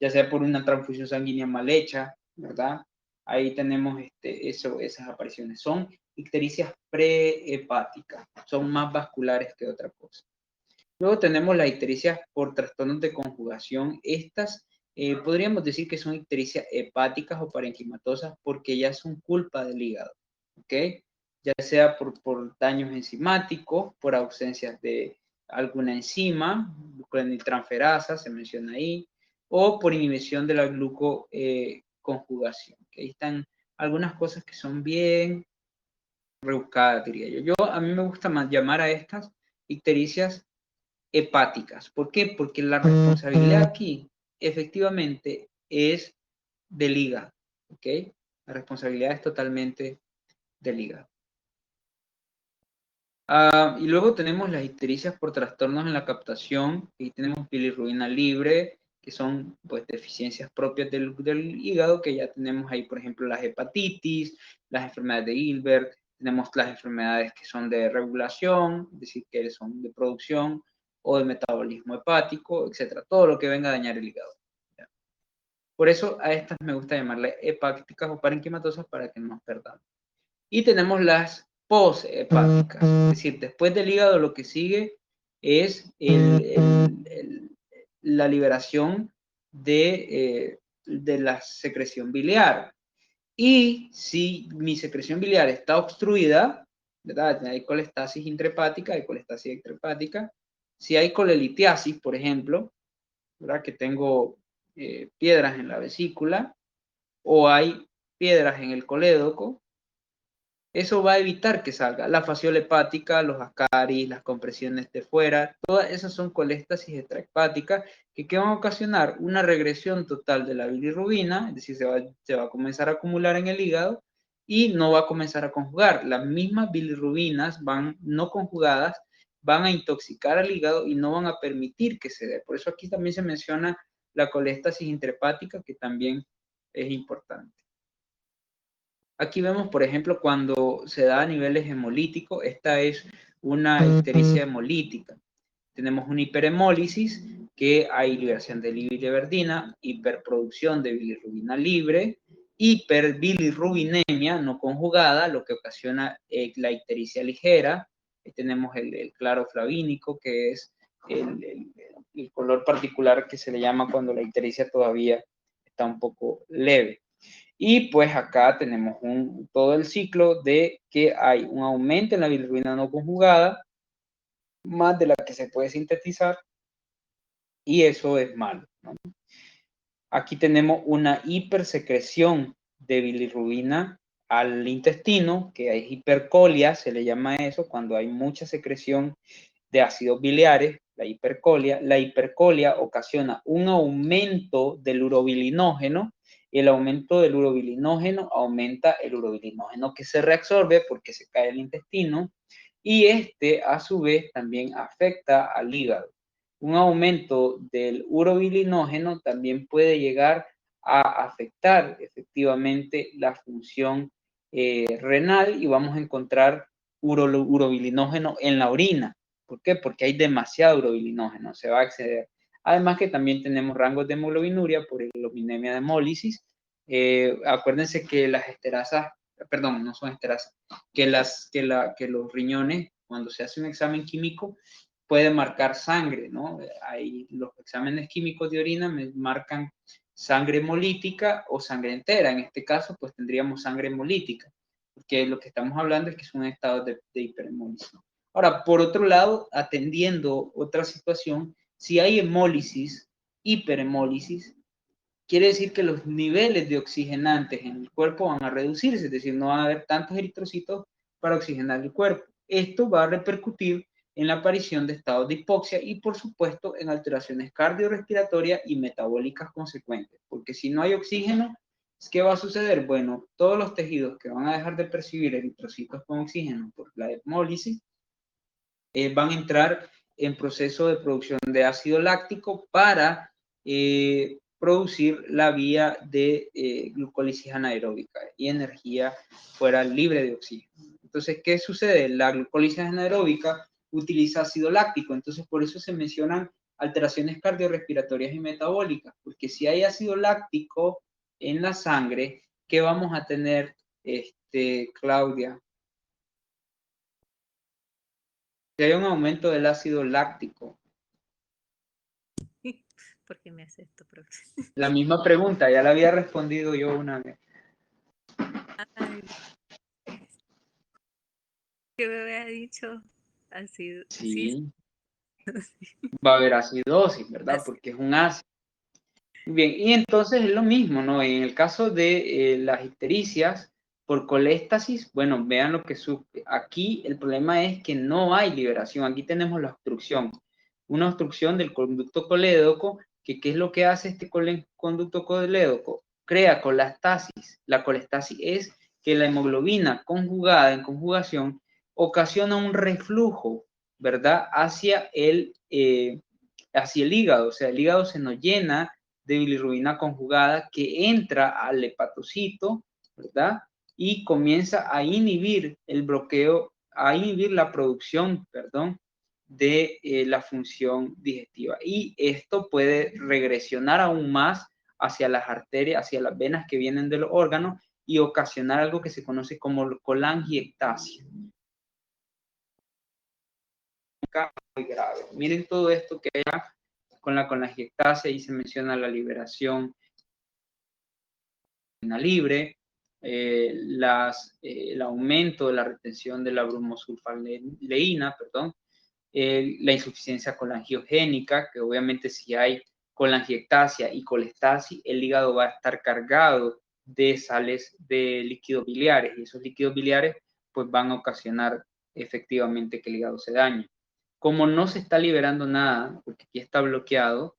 ya sea por una transfusión sanguínea mal hecha, ¿verdad? Ahí tenemos esas apariciones. Son ictericias prehepáticas, son más vasculares que otra cosa. Luego tenemos las ictericias por trastornos de conjugación. Estas podríamos decir que son ictericias hepáticas o parenquimatosas porque ya son culpa del hígado, ¿ok? Ya sea por daños enzimáticos, por ausencias de alguna enzima, gluconeotransferasa, se menciona ahí, o por inhibición de la glucoconjugación. Ahí están algunas cosas que son bien rebuscadas, diría yo. A mí me gusta más llamar a estas ictericias hepáticas. ¿Por qué? Porque la responsabilidad aquí efectivamente es del hígado, ¿ok? La responsabilidad es totalmente del hígado. Y luego tenemos las ictericias por trastornos en la captación, y tenemos bilirrubina libre, que son pues deficiencias propias del hígado, que ya tenemos ahí, por ejemplo, las hepatitis, las enfermedades de Gilbert, tenemos las enfermedades que son de regulación, es decir, que son de producción o de metabolismo hepático, etcétera, todo lo que venga a dañar el hígado. ¿Ya? Por eso a estas me gusta llamarlas hepáticas o parenquimatosas para que no nos perdamos. Y tenemos las poshepáticas, es decir, después del hígado lo que sigue es la liberación de la secreción biliar. Y si mi secreción biliar está obstruida, ¿verdad? Hay colestasis intrahepática, hay colestasis extrahepática. Si hay colelitiasis, por ejemplo, ¿verdad? Que tengo piedras en la vesícula, o hay piedras en el colédoco, eso va a evitar que salga la fasciola hepática, los ascaris, las compresiones de fuera, todas esas son colestasis extrahepáticas que van a ocasionar una regresión total de la bilirrubina, es decir, se va a comenzar a acumular en el hígado y no va a comenzar a conjugar. Las mismas bilirrubinas no conjugadas van a intoxicar al hígado y no van a permitir que se dé. Por eso aquí también se menciona la colestasis intrahepática, que también es importante. Aquí vemos, por ejemplo, cuando se da a niveles hemolíticos, esta es una ictericia hemolítica. Tenemos una hiperhemólisis, que hay liberación de biliverdina, hiperproducción de bilirrubina libre, hiperbilirrubinemia no conjugada, lo que ocasiona la ictericia ligera. Tenemos el claro flavínico, que es el color particular que se le llama cuando la ictericia todavía está un poco leve. Y pues acá tenemos todo el ciclo de que hay un aumento en la bilirrubina no conjugada, más de la que se puede sintetizar, y eso es malo, ¿no? Aquí tenemos una hipersecreción de bilirrubina al intestino, que hay hipercolia, se le llama eso, cuando hay mucha secreción de ácidos biliares, la hipercolia. La hipercolia ocasiona un aumento del urobilinógeno, y el aumento del urobilinógeno aumenta el urobilinógeno que se reabsorbe porque se cae el intestino, y este a su vez también afecta al hígado. Un aumento del urobilinógeno también puede llegar a afectar efectivamente la función renal, y vamos a encontrar urobilinógeno en la orina. ¿Por qué? Porque hay demasiado urobilinógeno, se va a exceder. Además que también tenemos rangos de hemoglobinuria por hemoglobinemia de hemólisis. Acuérdense que las esterasas, perdón, no son esterasas, que los riñones, cuando se hace un examen químico, pueden marcar sangre, ¿no? Hay los exámenes químicos de orina me marcan sangre hemolítica o sangre entera. En este caso, pues tendríamos sangre hemolítica, porque lo que estamos hablando es que es un estado de hiperhemólisis. Ahora, por otro lado, atendiendo otra situación, si hay hemólisis, hiperhemólisis, quiere decir que los niveles de oxigenantes en el cuerpo van a reducirse, es decir, no van a haber tantos eritrocitos para oxigenar el cuerpo. Esto va a repercutir en la aparición de estados de hipoxia y, por supuesto, en alteraciones cardiorrespiratorias y metabólicas consecuentes, porque si no hay oxígeno, ¿qué va a suceder? Bueno, todos los tejidos que van a dejar de percibir eritrocitos con oxígeno por la hemólisis van a entrar en proceso de producción de ácido láctico para producir la vía de glucólisis anaeróbica y energía fuera libre de oxígeno. Entonces, ¿qué sucede? La glucólisis anaeróbica utiliza ácido láctico, entonces por eso se mencionan alteraciones cardiorrespiratorias y metabólicas, porque si hay ácido láctico en la sangre, ¿qué vamos a tener, Claudia? Si hay un aumento del ácido láctico. ¿Por qué me hace esto, profe? La misma pregunta, ya la había respondido yo una vez. Ay, ¿qué me había dicho? Ácido, sí, Sí, sí. va a haber acidosis, ¿verdad? Ácido. Porque es un ácido. Bien, y entonces es lo mismo, ¿no? En el caso de las ictericias por coléstasis, bueno, vean lo que aquí el problema es que no hay liberación. Aquí tenemos la obstrucción, una obstrucción del conducto colédoco, que ¿qué es lo que hace este conducto colédoco? Crea colestasis. La colestasis es que la hemoglobina conjugada en conjugación ocasiona un reflujo, ¿verdad? Hacia el hígado, o sea, el hígado se nos llena de bilirrubina conjugada que entra al hepatocito, ¿verdad? Y comienza a inhibir el bloqueo, a inhibir la producción, perdón, de la función digestiva. Y esto puede regresionar aún más hacia las arterias, hacia las venas que vienen de los órganos, y ocasionar algo que se conoce como colangiectasia. muy grave. Miren todo esto que hay con la colangiectasia, ahí se menciona la liberación libre, el aumento de la retención de la bromosulfaleína, perdón, la insuficiencia colangiogénica, que obviamente si hay colangiectasia y colestasis, el hígado va a estar cargado de sales de líquidos biliares, y esos líquidos biliares pues van a ocasionar efectivamente que el hígado se dañe. Como no se está liberando nada, porque aquí está bloqueado,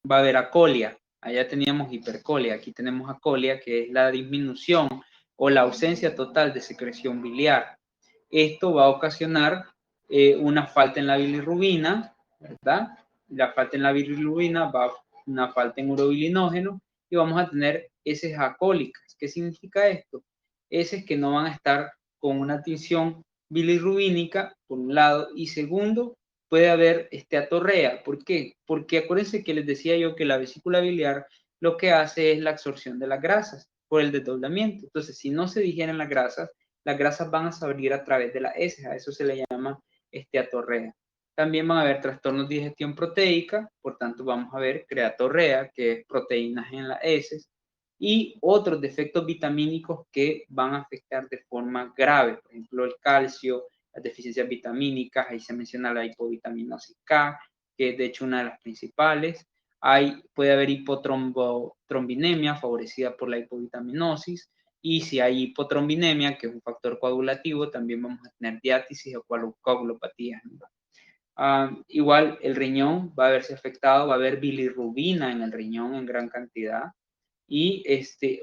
va a haber acolia. Allá teníamos hipercolia, aquí tenemos acolia, que es la disminución o la ausencia total de secreción biliar. Esto va a ocasionar una falta en la bilirrubina, ¿verdad? La falta en la bilirrubina va a una falta en urobilinógeno y vamos a tener heces acólicas. ¿Qué significa esto? Heces que no van a estar con una tinción bilirrubínica, por un lado, y segundo, puede haber atorrea. ¿Por qué? Porque acuérdense que les decía yo que la vesícula biliar lo que hace es la absorción de las grasas por el desdoblamiento. Entonces, si no se digieren las grasas van a salir a través de las heces. A eso se le llama atorrea. También van a haber trastornos de digestión proteica, por tanto vamos a ver creatorrea, que es proteínas en las heces, y otros defectos vitamínicos que van a afectar de forma grave, por ejemplo el calcio, las deficiencias vitamínicas, ahí se menciona la hipovitaminosis K, que es de hecho una de las principales. Puede haber hipotrombinemia favorecida por la hipovitaminosis, y si hay hipotrombinemia, que es un factor coagulativo, también vamos a tener diátesis o coagulopatías. Igual el riñón va a verse afectado, va a haber bilirrubina en el riñón en gran cantidad, y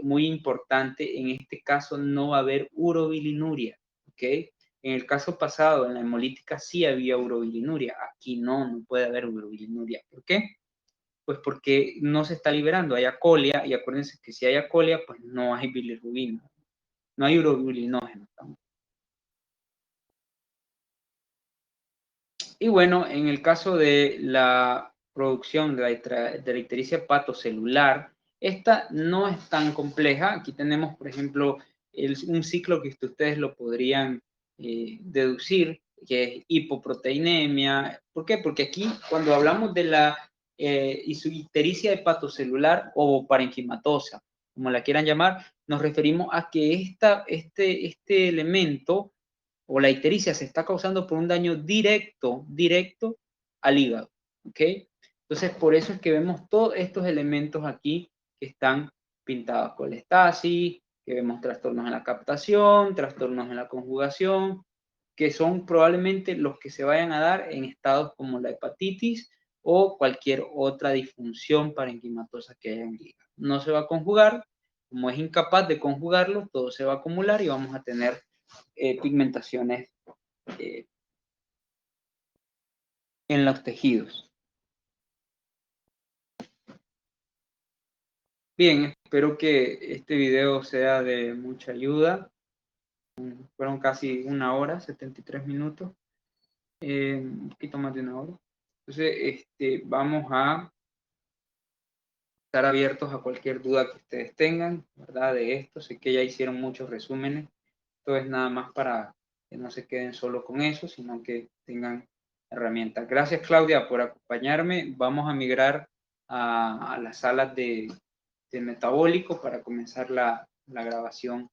muy importante, en este caso no va a haber urobilinuria, ¿ok? En el caso pasado, en la hemolítica sí había urobilinuria, aquí no puede haber urobilinuria. ¿Por qué? Pues porque no se está liberando, hay acolia, y acuérdense que si hay acolia, pues no hay bilirrubina, no hay urobilinógeno. Y bueno, en el caso de la producción de la ictericia hepatocelular, esta no es tan compleja. Aquí tenemos, por ejemplo, un ciclo que ustedes lo podrían deducir, que es hipoproteinemia. ¿Por qué? Porque aquí, cuando hablamos de la ictericia hepatocelular o parenquimatosa, como la quieran llamar, nos referimos a que este elemento o la ictericia se está causando por un daño directo al hígado, ¿ok? Entonces, por eso es que vemos todos estos elementos aquí que están pintados: colestasis, que vemos trastornos en la captación, trastornos en la conjugación, que son probablemente los que se vayan a dar en estados como la hepatitis o cualquier otra disfunción parenquimatosa que haya en el hígado. No se va a conjugar, como es incapaz de conjugarlo, todo se va a acumular y vamos a tener pigmentaciones en los tejidos. Bien, espero que este video sea de mucha ayuda. Fueron casi 1 hora, 73 minutos, un poquito más de 1 hora. Entonces, vamos a estar abiertos a cualquier duda que ustedes tengan, ¿verdad? De esto, sé que ya hicieron muchos resúmenes. Esto es nada más para que no se queden solo con eso, sino que tengan herramientas. Gracias, Claudia, por acompañarme. Vamos a migrar a las salas de metabólico para comenzar la grabación